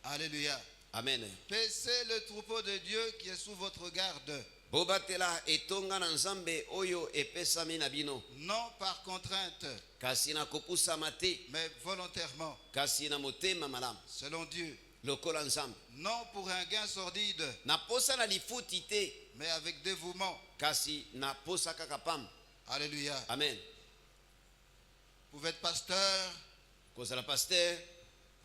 Alléluia. Amen. Paissez le troupeau de Dieu qui est sous votre garde, Bobatela etonga na nzambe oyo epesami na bino, non par contrainte, kasi na kopusama te, mais volontairement, kasi na motema malamu selon Dieu, lokola nzambe, non pour un gain sordide, na posa na lifuti te, mais avec dévouement. kasi na posa kaka pamba. Alléluia. Amen. Vous pouvez être pasteur, Kozala pasteur,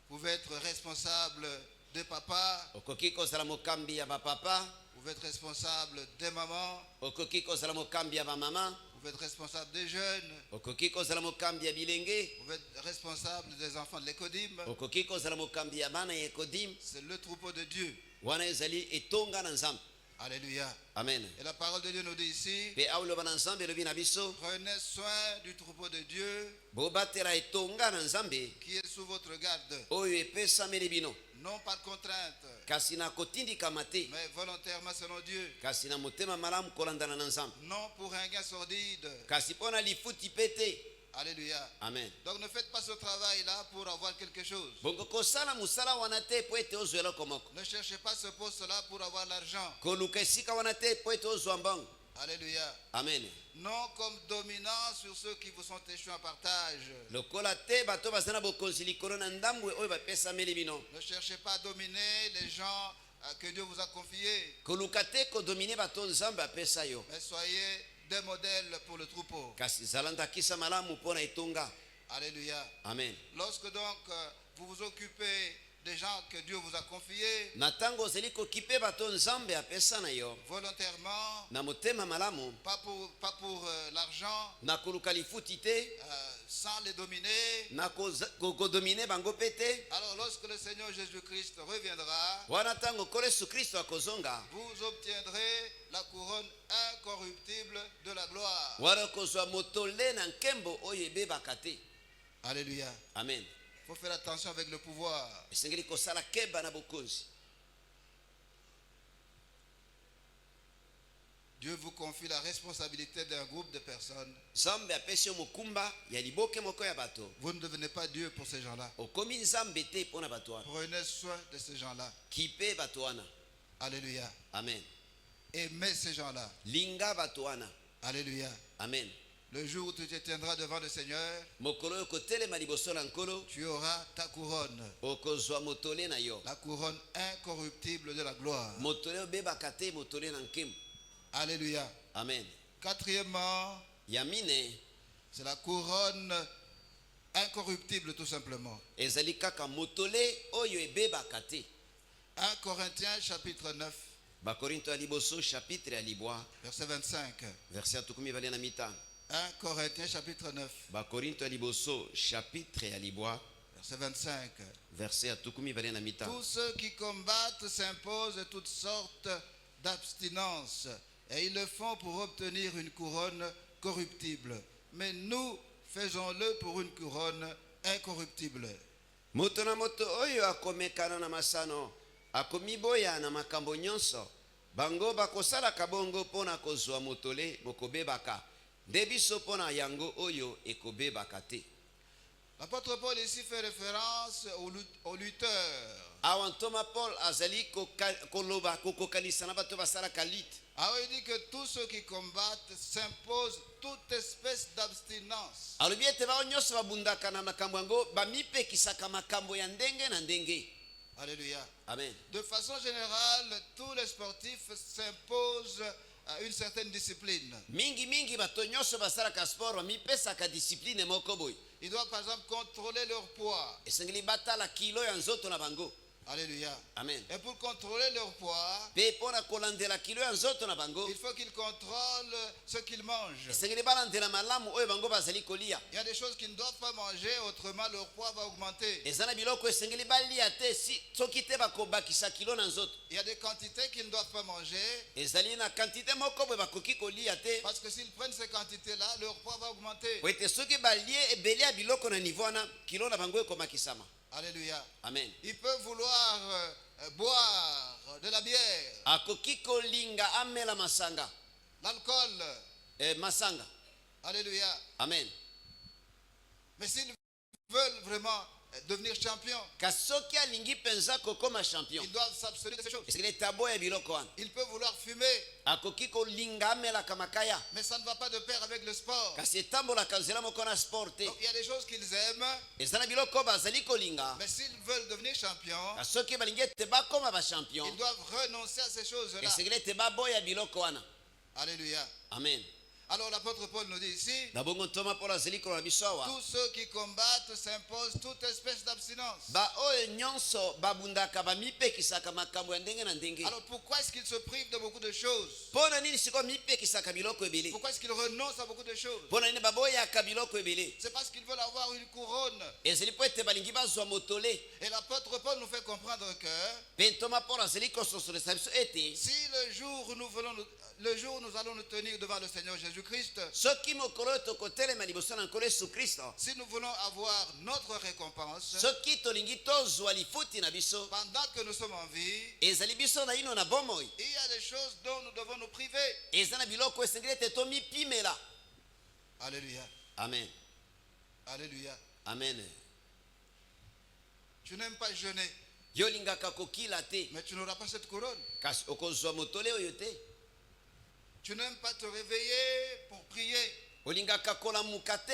vous pouvez être responsable de papa, okoki kozala mokambi ya bapapa, vous pouvez être responsable des mamans, okoki kozala mokambi ya bamama, vous pouvez être responsable des jeunes, okoki kozala mokambi ya bilenge, vous pouvez être responsable des enfants de l'écodim. okoki kozala mokambi ya bana ya ekodim. C'est le troupeau de Dieu. Wana ezali etonga na nzambe. Alléluia. Amen. Et la parole de Dieu nous dit ici, Pe auloba na nzambe elobi na biso, prenez soin du troupeau de Dieu bobatela etonga na nzambe qui est sous votre garde, oyo epesameli bino, non par contrainte, kasi na kotindikama te, mais volontairement selon Dieu, kasi na motema malamu kolandana na nzambe, non pour un gain sordide. kasi mpo na lifuti pe te. Alléluia. Amen. Donc ne faites pas ce travail-là pour avoir quelque chose. Bongo kosala mosala wana te po ete ozwa eloko moko, Ne cherchez pas ce poste-là pour avoir l'argent. koluka esika wana te po ete ozwa mbongo. Alléluia. Amen. Non comme dominant sur ceux qui vous sont échus en partage. Lokola te bato baza na bokonzi likolo na ndambwe oyo bapesameli bino, Ne cherchez pas à dominer les gens que Dieu vous a confiés. koluka te kodomine bato nzambe apesa yo, Mais soyez des modèles pour le troupeau. kasi zala ndakisa malamu mpo na etonga. Alléluia. Amen. Lorsque donc vous vous occupez des gens que Dieu vous a confiés Na tango ozali kokipe bato nzambe apesa na yo volontairement, na motema malamu, pas pour l'argent, na koluka lifuti te, sans les dominer. na kodomine bango pe te, Alors lorsque le Seigneur Jésus-Christ reviendra, wana tango nkolo yesu kristo akozonga, vous obtiendrez la couronne incorruptible de la gloire. wana kozwa motole na nkembo oyo ebebaka te. Alléluia. Amen. Il faut faire attention avec le pouvoir. esengeli kosala keba na bokonzi. Dieu vous confie la responsabilité d'un groupe de personnes. nzambe apesi yo mokumba ya liboke moko ya bato. Vous ne devenez pas Dieu pour ces gens-là. Okomi nzambe te mpo na bato wana. Prenez soin de ces gens-là. Kipe bato wana. Alléluia. Amen. Aimez ces gens-là. Linga bato wana. Alléluia. Amen. Le jour où tu te tiendras devant le Seigneur, mokolo oyo kotelema liboso na nkolo tu auras ta couronne. okozwa motole na yo. La couronne incorruptible de la gloire. Motole obebaka te motole na nkemu. Alléluia. Amen. Quatrièmement, ya mine c'est la couronne incorruptible tout simplement. ezali kaka motole oyo ebebaka te. 1 Corinthiens chapitre 9, bakorinto ya liboso chapitre ya libwa verset 25. verset ya tukumi mibale na mitano. 1 Corinthiens chapitre 9, bakorinto ya liboso chapitre ya libwa verset 25. verset ya tukumi mibale na mitano. Tous ceux qui combattent s'imposent toutes sortes d'abstinence et ils le font pour obtenir une couronne corruptible. Mais nous faisons-le pour une couronne incorruptible. moto na moto oyo akomekana na masano akomiboya na makambo nyonso bango bakosalaka bongo mpo na kozwa motole mokobebaka nde biso mpo na yango oyo ekobebaka te. L'apôtre Paul ici fait référence aux lutteurs. awa ntoma paul azali koloba kokokanisa na bato basalaka lite. Alors il dit que tous ceux qui combattent s'imposent toute espèce d'abstinence. alobi ete bao nyonso babundaka na makambo yango bamipekisaka makambo ya ndenge na ndenge. Alléluia. Amen. De façon générale, tous les sportifs s'imposent une certaine discipline. mingi bato nyonso basalaka sport bamipesaka discipline moko boye. Ils doivent par exemple contrôler leur poids. esengeli batala kilo ya nzoto na bango. Alléluia. Amen. Et pour contrôler leur poids, mpe mpo na kolandela kilo ya nzoto na bango il faut qu'ils contrôlent ce qu'ils mangent. esengeli balandela malamu oyo bango bazali kolia. Il y a des choses qu'ils ne doivent pas manger, autrement leur poids va augmenter. eza na biloko esengeli balia te soki te bakobakisa kilo na nzoto. Il y a des quantités qu'ils ne doivent pas manger, ezali na kantite moko boye bakoki kolia te parce que s'ils prennent ces quantités-là, leur poids va augmenter. po ete soki balie ebele ya biloko na nivo wana kilo na bango ekomakisama. Alléluia. Amen. Ils peuvent vouloir boire de la bière, akoki kolinga amela masanga l'alcool. masanga. Alléluia. Amen. Mais s'ils veulent vraiment devenir champions, kasi soki alingi mpenza kokoma champion ils doivent s'abstenir de ces choses. esengeli tabo ya biloko wana. Ils peuvent vouloir fumer, akoki kolinga amelaka makaya mais ça ne va pas de pair avec le sport. kasi etambolaka nzela moko na sport te. Donc il y a des choses qu'ils aiment, eza na biloko bazali kolinga mais s'ils veulent devenir champions, kasi soki balingi ete bakoma bachampion ils doivent renoncer à ces choses-là. esengeli ete baboya biloko wana. Alléluia. Amen. Alors l'apôtre Paul nous dit ici, na bongo ntoma mpona azali koloba biso awa tous ceux qui combattent s'imposent toute espèce d'abstinence. baoyo nyonso babundaka bamipekisaka makambo ya ndenge na ndenge. Alors pourquoi est-ce qu'ils se privent de beaucoup de choses? mpo na nini sikoyo mipekisaka biloko ebele? Pourquoi est-ce qu'ils renoncent à beaucoup de choses? mpo na nini baboyaka biloko ebele? C'est parce qu'ils veulent avoir une couronne. ezali mpo ete balingi bazwa motole. Et l'apôtre Paul nous fait comprendre que mpe ntoma mpona azali kososolesa biso ete si le jour où nous allons nous tenir devant le Seigneur Jésus-Christ, soki mokolo oyo tokotelema liboso na nkolo yesu kristo, si nous voulons avoir notre récompense, soki tolingi tozwa lifuti na biso pendant que nous sommes en vie, ezali biso na ino na bomoi, il y a des choses dont nous devons nous priver. eza na biloko esengeli ete tomipimela. Alléluia. Amen. Alléluia. Amen. Tu n'aimes pas jeûner, yo olingaka kokila te mais tu n'auras pas cette couronne. kasi okozwa motole oyo te. Tu n'aimes pas te réveiller pour prier. olingaka kolamuka te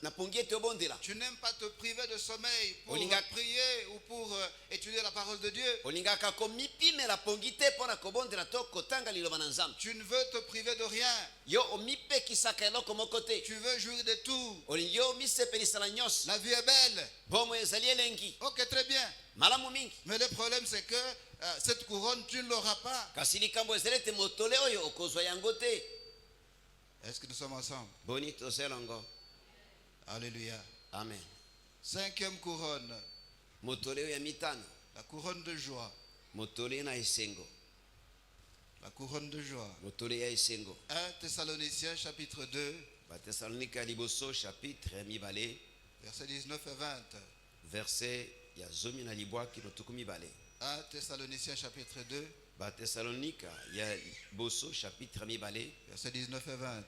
na pongi ete obondela. Tu n'aimes pas te priver de sommeil pour Olinga- prier ou pour étudier la parole de Dieu. olingaka komipimela pongi te mpo na kobondela to kotanga liloba na nzambe. Tu ne veux te priver de rien. yo omipekisaka eloko moko te. Tu veux jouir de tout. olingi yo omisepelisa na nyonso. La vie est belle. bomo ezali elengi Ok, très bien. malamu mingi, Mais le problème, c'est que cette couronne, tu ne l'auras pas. kasi likambo ezali ete motole oyo okozwa yango te. Est-ce que nous sommes ensemble? boni tozelongo. Alléluia. Amen. 5e couronne, motole oyo ya mitano, la couronne de joie. motole na esengo. La couronne de joie. motole ya esengo. 1 Thessaloniciens chapitre 2, batesalonika ya liboso chapitre ya mibale versets 19 et 20. verset ya zomi na libwa kino tuku mibale. 1 Thessaloniciens chapitre 2, Bathessalonika ya boso chapitre mibale versets 19 et 20.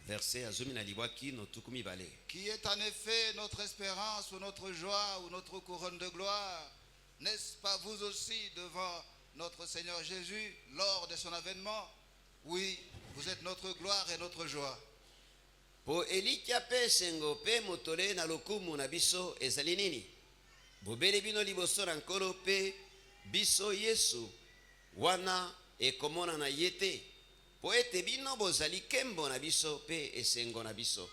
verset azumi na libwaki no tuku mibale. Qui est en effet notre espérance ou notre joie ou notre couronne de gloire? N'est-ce pas vous aussi devant notre Seigneur Jésus lors de son avènement? Oui, vous êtes notre gloire et notre joie. Po elikia pe sengo pe motole na lokumu na biso ezali nini? Bobele bino liboso na nkolo pe biso Yesu wana ekomona na yete. Po ete bino bozali kembo na biso pe esengo na biso.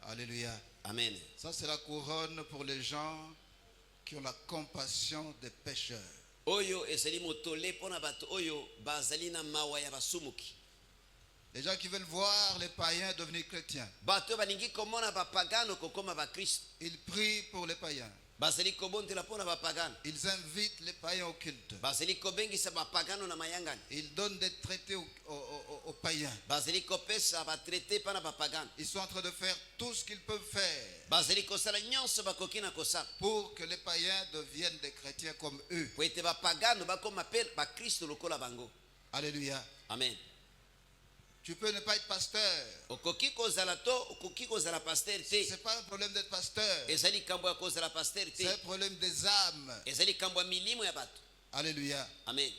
Alléluia. Amen. Ça c'est la couronne pour les gens qui ont la compassion des pécheurs. Oyo ezali motole pona bato oyo bazali na mawa ya basumuki. Les gens qui veulent voir les païens devenir chrétiens. Bato balingi komona bapagano kokoma ba Kristo. Ils prient pour les païens. Bazali kobondela pona bapagano. Ils invitent les païens au culte. Bazali kobengisa bapagano na mayangani. Ils donnent des traités aux païens. Bazali kopesa ba traité pana bapagano. Ils sont en train de faire tout ce qu'ils peuvent faire Bazali kosala nyonso bakoki na kosala. pour que les païens deviennent des chrétiens comme eux. Po ete bapagano bakoma pe ba Kristo lokola bango. Alléluia. Amen. Tu peux ne pas être pasteur. Okoki kozala to okoki kozala pasteur te. C'est pas un problème d'être pasteur. Ezali kambo ya kozala pasteur te. C'est un problème des âmes. Ezali kambo ya milimo ya bato. Alléluia. Amen.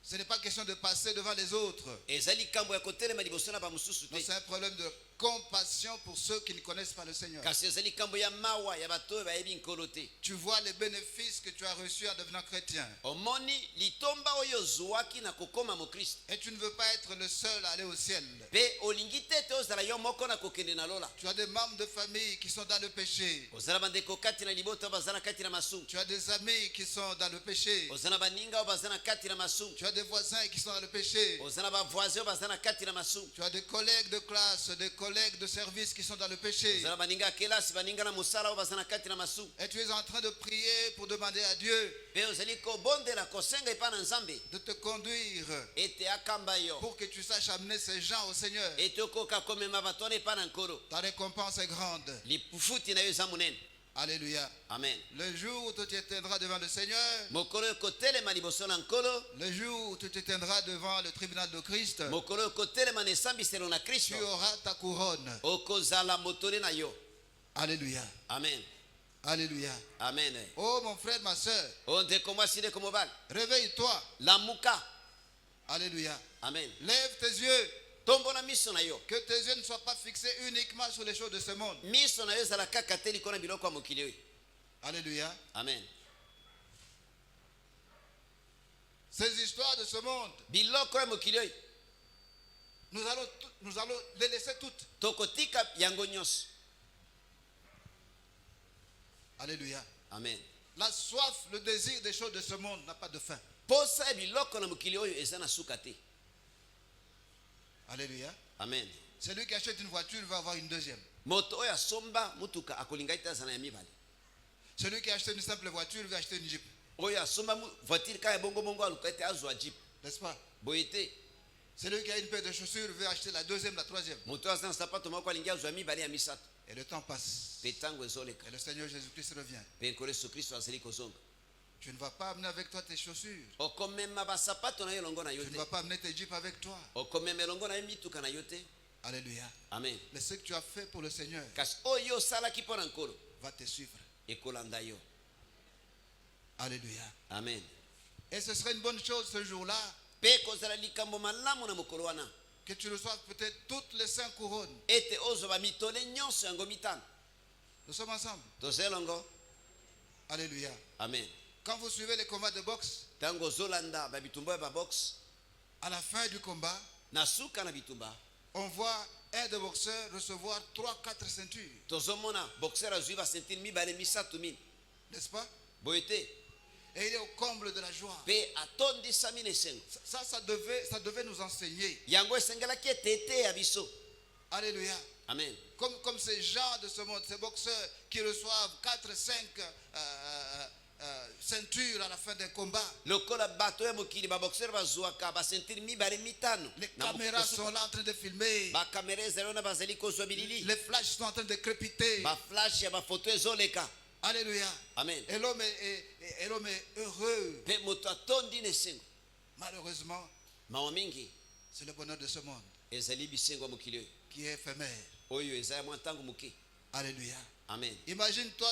Ce n'est pas question de passer devant les autres. Ezali kambo ya kotelema liboso na ba mususu Non, te. c'est un problème de compassion pour ceux qui ne connaissent pas le Seigneur. Kasi ezali kambo ya mawa ya bato oyo bayebi nkolo te. Tu vois les bénéfices que tu as reçus en devenant chrétien. Omoni litomba oyo ozwaki na kokoma mokristo. Et tu ne veux pas être le seul à aller au ciel. Pe olingi te te ozala yo moko na kokende na lola. Tu as des membres de famille qui sont dans le péché. Ozala bandeko kati na libota bazana kati na masumu. Tu as des amis qui sont dans le péché. Ozana baninga o bazana kati na masumu. Tu as des voisins qui sont dans le péché. Ozana ba voisin o bazana kati na masumu. Tu as des collègues de classe, des collègues de service qui sont dans le péché. Ozana baninga kelasi baninga na musala o bazana kati na masumu. Et tu es en train de prier pour demander à Dieu Pe ozali kobondela kosenga epa na nzambe. de te conduire Ete akamba yo. pour que tu saches amener ces gens au Seigneur. Ete okoka komema bato wana epa na nkolo. Ta récompense est grande. Lipufuti na yo eza monene. Alléluia. Amen. Le jour où tu t'éteindras devant le Seigneur, Mokolo oyo kotelema liboso na nkolo. le jour où tu t'éteindras devant le tribunal de Christ, Mokolo oyo kotelema na esambiselo na tu Kristo. auras ta couronne. Okozala motole na yo. Alléluia. Amen. Alléluia. Amen. Oh mon frère, ma soeur, O ndeko mwasi ndeko mobali. réveille-toi. Lamuka. Alléluia. Amen. Lève tes yeux. Tombola miso na yo. Que tes yeux ne soient pas fixés uniquement sur les choses de ce monde. Miso na yo ezala kaka te likolo na biloko ya mokili oyo. Alléluia. Amen. Ces histoires de ce monde, Biloko ya mokili oyo nous allons les laisser toutes. tokotika yango nyonso. Alléluia. Amen. La soif, le désir des choses de ce monde n'a pas de fin. Posa ya biloko na mokili oyo eza na suka te. Alléluia. Amen. Celui qui achète une voiture va avoir une deuxième. Moto oyo asomba mutuka akolinga ite azana ya mibale. Celui qui achète une simple voiture va acheter une Jeep. Oyo asomba voiture kaka bongo bongo aluka ite azwa jeep. N'est-ce pas? Boye te. Celui qui a une paire de chaussures veut acheter la deuxième, la troisième. Moto aza na sapato moko alingi azwa mibale ya misato. Et le temps passe. Pe ntango ezoleka. Et le Seigneur Jésus-Christ revient. Pe nkolo Yesu Kristo azali kozonga. Tu ne vas pas amener avec toi tes chaussures. Okomema basapato na yo elongo na yo Tu ne te. vas pas amener tes Jeeps avec toi. Okomema elongo na yo mituka na yo te. Alléluia. Amen. Mais ce que tu as fait pour le Seigneur Kasi oyo osalaki mpo na nkolo va te suivre. ekolanda yo. Alléluia. Amen. Et ce serait une bonne chose ce jour-là Pe kozala likambo malamu na mokolo wana que tu reçoives peut-être toutes les 5 couronnes. ete ozwa bamitole nyonso yango mitano. Nous sommes ensemble. Toza elongo. Alléluia. Amen. Quand vous suivez les combats de boxe, Ntango ozolanda babitumba ya babox à la fin du combat, na suka na bitumba on voit un des boxeurs recevoir 3-4 ceintures. tozomona boxer azwi basentile mibale misato mini. N'est-ce pas? Boye te. Et il est au comble de la joie. Pe atondisami na esengo. Ça devait nous enseigner. Yango esengelaki ete eteya biso. Alléluia. Amen. Comme ces gens de ce monde, ces boxeurs qui reçoivent 4-5 ceintures à la fin d'un combat. Lokola bato ya mokili baboxer bazwaka basentile mibale mitano. Les caméras sont là en train de filmer. bakamera ezali wana bazali kozwa bilili. Les flashs sont en train de crépiter. baflash ya bafoto ezoleka. Alléluia. Amen. Et l'homme est heureux. Pe moto atondi na esengo. Malheureusement, Mawa mingi c'est le bonheur de ce monde ezali bisengo ya mokili oyo. qui est éphémère. Oyo eza ya mwa ntango moke. Alléluia. Amen. Imagine-toi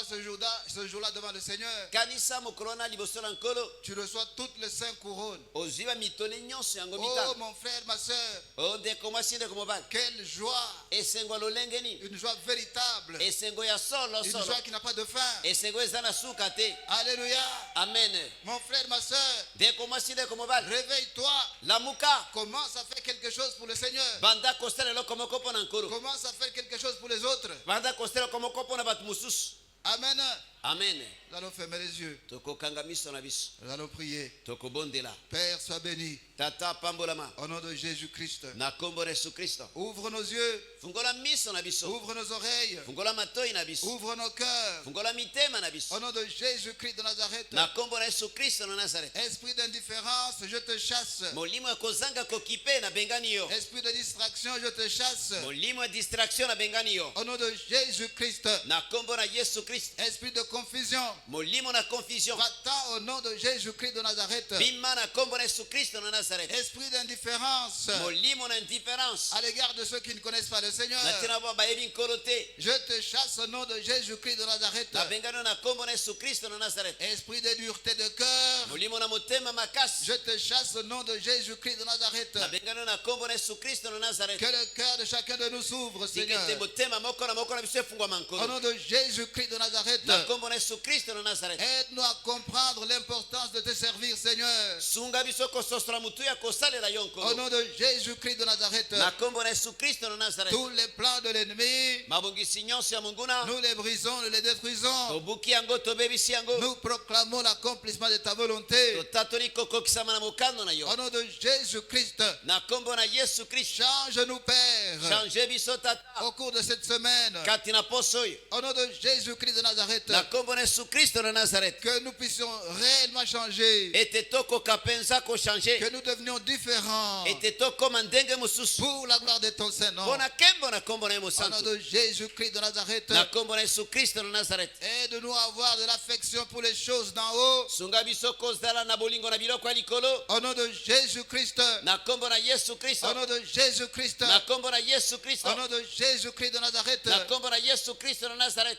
ce jour-là devant le Seigneur. Kanisa mokolo na liboso na nkolo. Tu reçois toutes les 5 couronnes. Ozwi bamitole nyonso yango Oh mitano. mon frère, ma soeur, O ndeko mwasi ndeko mobali. quelle joie. Esengo ya lolenge nini. Une joie véritable. Esengo ya solo Une solo. joie qui n'a pas de fin. Esengo eza na suka te. Alléluia. Amen. Mon frère, ma soeur, Ndeko mwasi ndeko mobali. réveille-toi. Lamuka. Commence à faire quelque chose pour le Seigneur. Banda kosala eloko moko mpo na nkolo. Commence à faire quelque chose pour les autres. Banda kosala eloko moko mpo na bato mosusu. Amen. Amen. Nous allons fermer les yeux. Tokokanga miso na biso. Nous allons prier. Tokobondela. Père, sois béni. Tata pambolama. Au nom de Jésus-Christ. Na kombo na Yesu Kristo. Ouvre nos yeux. Fungola miso na biso. Ouvre nos oreilles. Fungola matoi na biso. Ouvre nos cœurs. Fungola mitema na biso. Au nom de Jésus-Christ de Nazareth. Na kombo na Yesu Kristo na Nazareth. Esprit d'indifférence, je te chasse. Molimo ya kozanga kokipe na bengani yo. Esprit de distraction, je te chasse. Molimo ya distraction na bengani yo. Au nom de Jésus-Christ. Na kombo na Yesu Kristo. Esprit de confusion. Molimo na confusion. Va-t'en au nom de Jésus-Christ de Nazareth. Bima na kombo na Yesu Kristo na Nazareth. Esprit d'indifférence Molimo na indifférence. à l'égard de ceux qui ne connaissent pas le Seigneur. Na tena ba bayebi nkolo te. Je te chasse au nom de Jésus-Christ de Nazareth. Na bengano na kombo na Yesu Kristo na Nazareth. Esprit de dureté de cœur. Molimo na motema makasi. Je te chasse au nom de Jésus-Christ de Nazareth. Na bengano na kombo na Yesu Kristo na Nazareth. Que le cœur de chacun de nous s'ouvre, Seigneur. Tikete motema moko na biso efungwa Au mankolo. nom de Jésus-Christ de Nazareth. Na kombo na Yesu Kristo na Nazareth. Aide-nous à comprendre l'importance de te servir, Seigneur. Sunga biso kososola mutu ya kosalela yo Au nkolo. nom de Jésus-Christ de Nazareth. Na kombo na Yesu Kristo na Nazareth. Tous les plans de l'ennemi, Mabongisi nyonso ya monguna. nous les brisons, nous les détruisons. Tobuki yango tobebisi yango. Nous proclamons l'accomplissement de ta volonté. Totatoli kokokisama na mokano na yo. Au nom de Jésus-Christ, Na kombo na Yesu Kristo. change-nous, Père, Change biso tata. au cours de cette semaine. Kati na poso oyo. Au nom de Jésus-Christ de Nazareth, Na kombo na Yesu Kristo na Nazareth. que nous puissions réellement changer, Ete tokoka penza kochange. que nous devenions différents Ete tokoma ndenge mosusu. pour la gloire de ton Saint-Nom. Mpona kembo na kombo na ye Au nom mosantu. de Jésus-Christ de Nazareth, Na kombo na Yesu Kristo na Nazareth. aide-nous à avoir de l'affection pour les choses d'en haut. Sunga biso kozala na bolingo na biloko ya likolo. Au nom de Jésus-Christ, Na kombo na Yesu Kristo. au nom de Jésus-Christ, Na kombo na Yesu Kristo. au nom de Jésus-Christ de Nazareth, Na kombo na Yesu Kristo na Nazareth.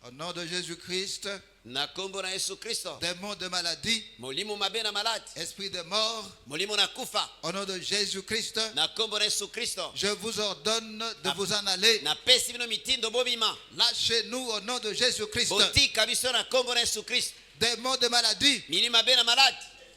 au nom de Jésus-Christ, Na kombo na Yesu Kristo. démons de maladie, Molimo mabe na maladi. esprit de mort, Molimo na kufa. au nom de Jésus-Christ, Na kombo na Yesu Kristo. je vous ordonne de vous en aller. Na pesi bino mitindo bobima. Lâchez-nous au nom de Jésus-Christ. Botika biso na kombo na Yesu Kristo. Démons de maladie, Milimo mabe na maladi.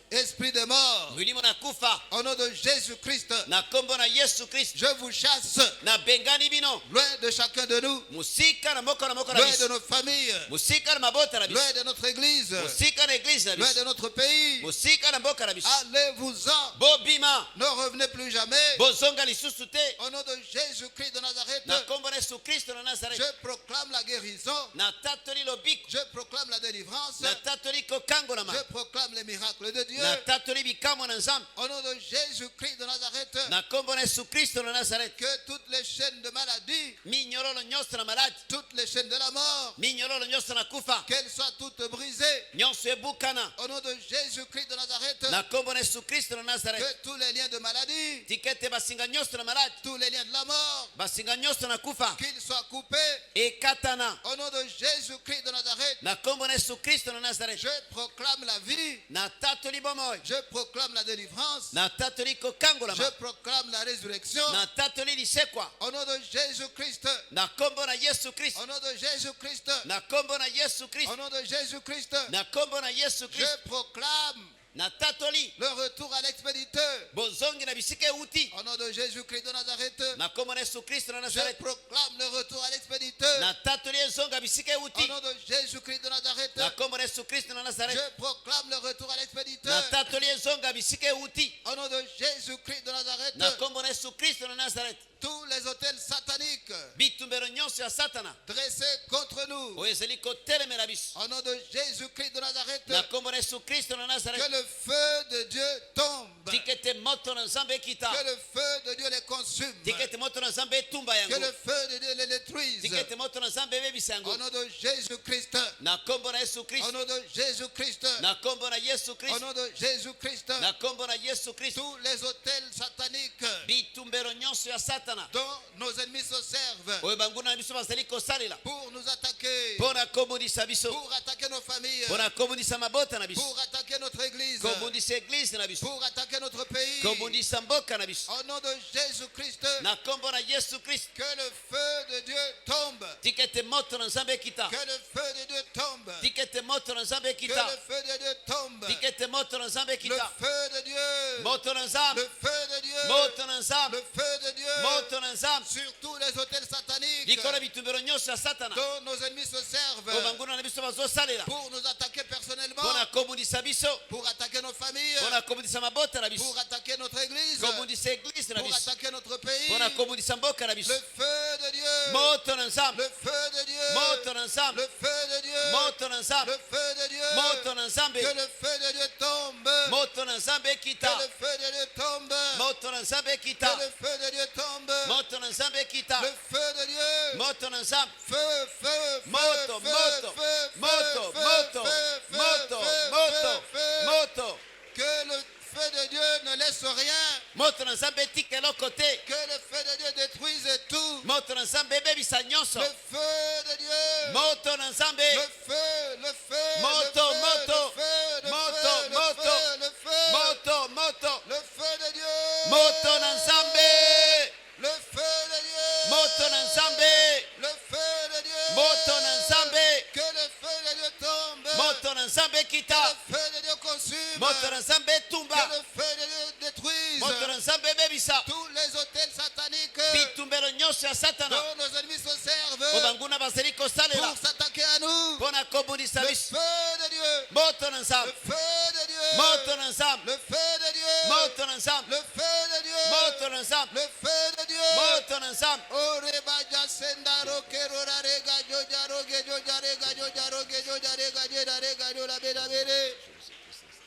esprit de mort, Molimo na kufa. au nom de Jésus-Christ, Na kombo na Yesu Kristo. je vous chasse Na bengani bino. loin de chacun de nous, Musika na moko na loin biso. de nos familles, Musika na mabota na biso. loin de notre église, Musika na eglise na loin biso. de notre pays. Musika na mboka na biso. Allez-vous-en, Bobima. ne revenez plus jamais. Bozonga lisusu te. Au nom de Jésus-Christ de Nazareth, Na kombo na Yesu Kristo na Nazareth. je proclame la guérison, Na tatoli lobiko. je proclame la délivrance, Na tatoli kokangolama. je proclame les miracles de Dieu. Na tatoli bikamo na nzambe. Au nom de Jésus-Christ de Nazareth, Na kombo na Yesu Kristo na Nazareth. que toutes les chaînes de maladie, Minyororo nyonso na maladi. toutes les chaînes de la mort, Minyororo nyonso na kufa. qu'elles soient toutes brisées. Nyonso ebukana. Au nom de Jésus-Christ de Nazareth, Na kombo na Yesu Kristo na Nazareth. que tous les liens de maladie, Tikete basinga nyonso na maladi. tous les liens de la mort, Basinga nyonso na kufa. qu'ils soient coupés. Ekatana. Au nom de Jésus-Christ de Nazareth, Na kombo na Yesu Kristo na Nazareth. je proclame la vie, Na tatoli bomoi. je proclame la délivrance, Na tatoli kokangolama. je proclame la résurrection. Na tatoli lisekwa. Au nom de Jésus-Christ, Na kombo na Yesu Kristo. au nom de Jésus-Christ, Na kombo na Yesu Kristo. au nom de Jésus-Christ, Na kombo na Yesu je Kristo. proclame Na tatoli. le retour à l'expéditeur. Bozongi na bisika uti. Au nom de Jésus-Christ de Nazareth, Na kombo na Yesu Kristo na je Nazareth. proclame le retour à l'expéditeur. Na tatoli ezonga bisika Au uti. nom de Jésus-Christ de Nazareth, Na kombo na Yesu Kristo na Nazareth. je proclame le retour à Na l'expéditeur. tatoli ezonga bisika uti. Au nom de Jésus-Christ de Nazareth, Na kombo na Yesu Kristo na Nazareth. tous les hôtels sataniques Bitumbero nyonso ya Satana. dressés contre nous. Oyo ezali kotelemela biso. Au nom de Jésus-Christ de Nazareth, Na kombo na Yesu Kristo na que Nazareth. le feu de Dieu tombe. tikete moto na nzambe ekita, Que le feu de Dieu les consume. tikete moto na nzambe etumba Que yango, le feu de Dieu les détruise. tikete moto na nzambe ebebisa yango Au nom de Jésus-Christ. na kombo na Yesu Au Kristo, nom de Jésus-Christ. na kombo na Yesu Au Kristo, nom de Jésus-Christ. na kombo na Yesu Kristo. Tous les hôtels sataniques Bitumbero nyonso ya Satana dont nos ennemis se servent oyo banguna na biso bazali kosalela pour nous attaquer, mpo na kobundisa biso, pour attaquer nos familles, mpo na kobundisa mabota na biso, pour attaquer notre église, kobundisa eglize na biso, pour attaquer notre pays. kobundisa mboka na biso, Au nom de Jésus-Christ, na kombo na Yesu Kristo. que le feu de Dieu tombe. Tikete moto na nzambe ekita, Que le feu de Dieu tombe. tikete moto na nzambe Que ekita, le feu de Dieu tombe. tikete moto na nzambe Le ekita, feu de Dieu. moto na nzambe, Le feu de Dieu. moto na nzambe, Le feu de Dieu. moto na nzambe, Sur tous les hôtels sataniques likolo bitumbero nyonso ya Satana dont nos ennemis se oyo servent banguna na biso bazosalela pour nous attaquer personnellement, mpo na kobundisa biso, pour attaquer nos familles, mpo na kobundisa mabota na biso, pour attaquer notre église, kobundisa eglize na pour biso, attaquer notre pays. mpo na kobundisa mboka na biso, Le feu de Dieu. moto na nzambe, Le feu de Dieu. moto na nzambe, Le feu de Dieu. moto na nzambe, Le feu de Dieu. moto na nzambe, Que le feu de Dieu tombe. moto na nzambe Que ekita, le feu de Dieu tombe. moto na nzambe Que ekita, le feu de Dieu tombe. moto na nzambe ekita, Le feu de Dieu. moto na nzambe, Feu, feu, feu, moto, feu, moto, feu, moto, feu, moto, feu, feu, moto, feu, moto, feu. moto, Que le feu de Dieu ne laisse rien. moto na nzambe etika eloko te, Que le feu de Dieu détruise tout. moto na nzambe ebebisa nyonso, Le feu de Dieu. moto na nzambe, Le feu, le feu, moto, le feu, moto, le feu, le moto, feu, moto, le feu, le feu, moto, moto, le feu de Dieu. moto na nzambe, Le feu de Dieu. moto na nzambe, Le feu de Dieu. moto na nzambe, Que le feu de Dieu tombe. moto na nzambe Que ekita, le feu de Dieu consume. moto na nzambe Que etumba, le feu de Dieu détruise moto na nzambe ebebisa, tous les hôtels sataniques bitumbelo nyonso ya Satana dont nos ennemis se oyo servent banguna bazali kosalela pour s'attaquer à nous. mpo na kobundisa Le biso, feu de Dieu. moto na Le nzambe, feu de Dieu. moto na nzambe, Le feu de Dieu. moto na nzambe, Le feu de Dieu. moto na nzambe, Le feu de Dieu. moto na nzambe, Orebaja sendaro kerora rega jojaroge jojarega jojaroge jojarega jedarega jolabeda bere.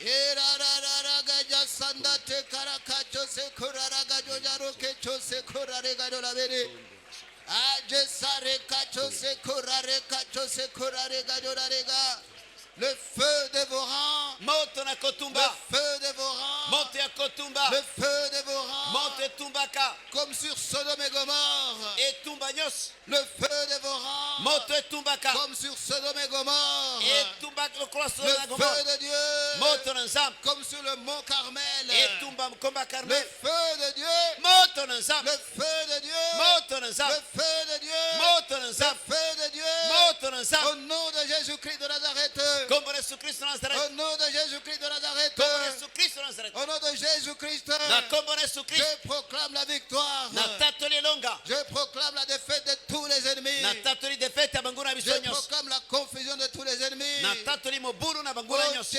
Erararaga jasanda te karakacho se koraraga jojaroke chose korarega jolabere. Aje sare kacho se korare kacho se korarega jodarega. Le feu dévorant. moto na Le kotumba, feu dévorant. moto ya kotumba, Le feu dévorant. moto etumbaka, Comme sur Sodome et Gomorre. etumba nyonso, Le feu dévorant. moto etumbaka, Comme sur Sodome et Gomorre. etumbaka lokola Le Sodome na feu Gomorrhe, de Dieu. moto na nzambe, Comme sur le mont Carmel. etumba komba Le Karmel, feu de Dieu. moto na nzambe, Le feu de Dieu. moto na Le nzambe, feu de Dieu. moto na Le nzambe, feu de Dieu. moto na Au nzambe, nom de Jésus-Christ de Nazareth. kombo na Yesu Kristo na Nazareth, Au nom de Jésus-Christ de Nazareth. kombo na Yesu Kristo na Nazareth, Au nom de Jésus-Christ. na kombo na Yesu Kristo, Je proclame la victoire. na tatoli elonga, Je proclame la défaite de tous les ennemis. na tatoli defete ya banguna na biso Je nyonso, proclame la confusion de tous les ennemis. na tatoli mobulu na banguna nyonso.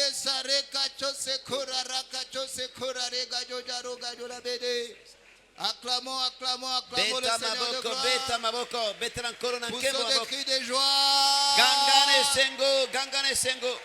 Acclamons, acclamons, acclamons le Beta Seigneur de maboko, gloire. beta maboko, betela nkolo na nkembo Poussons des maboko. cris de joie. Gangane sengo, gangane sengo.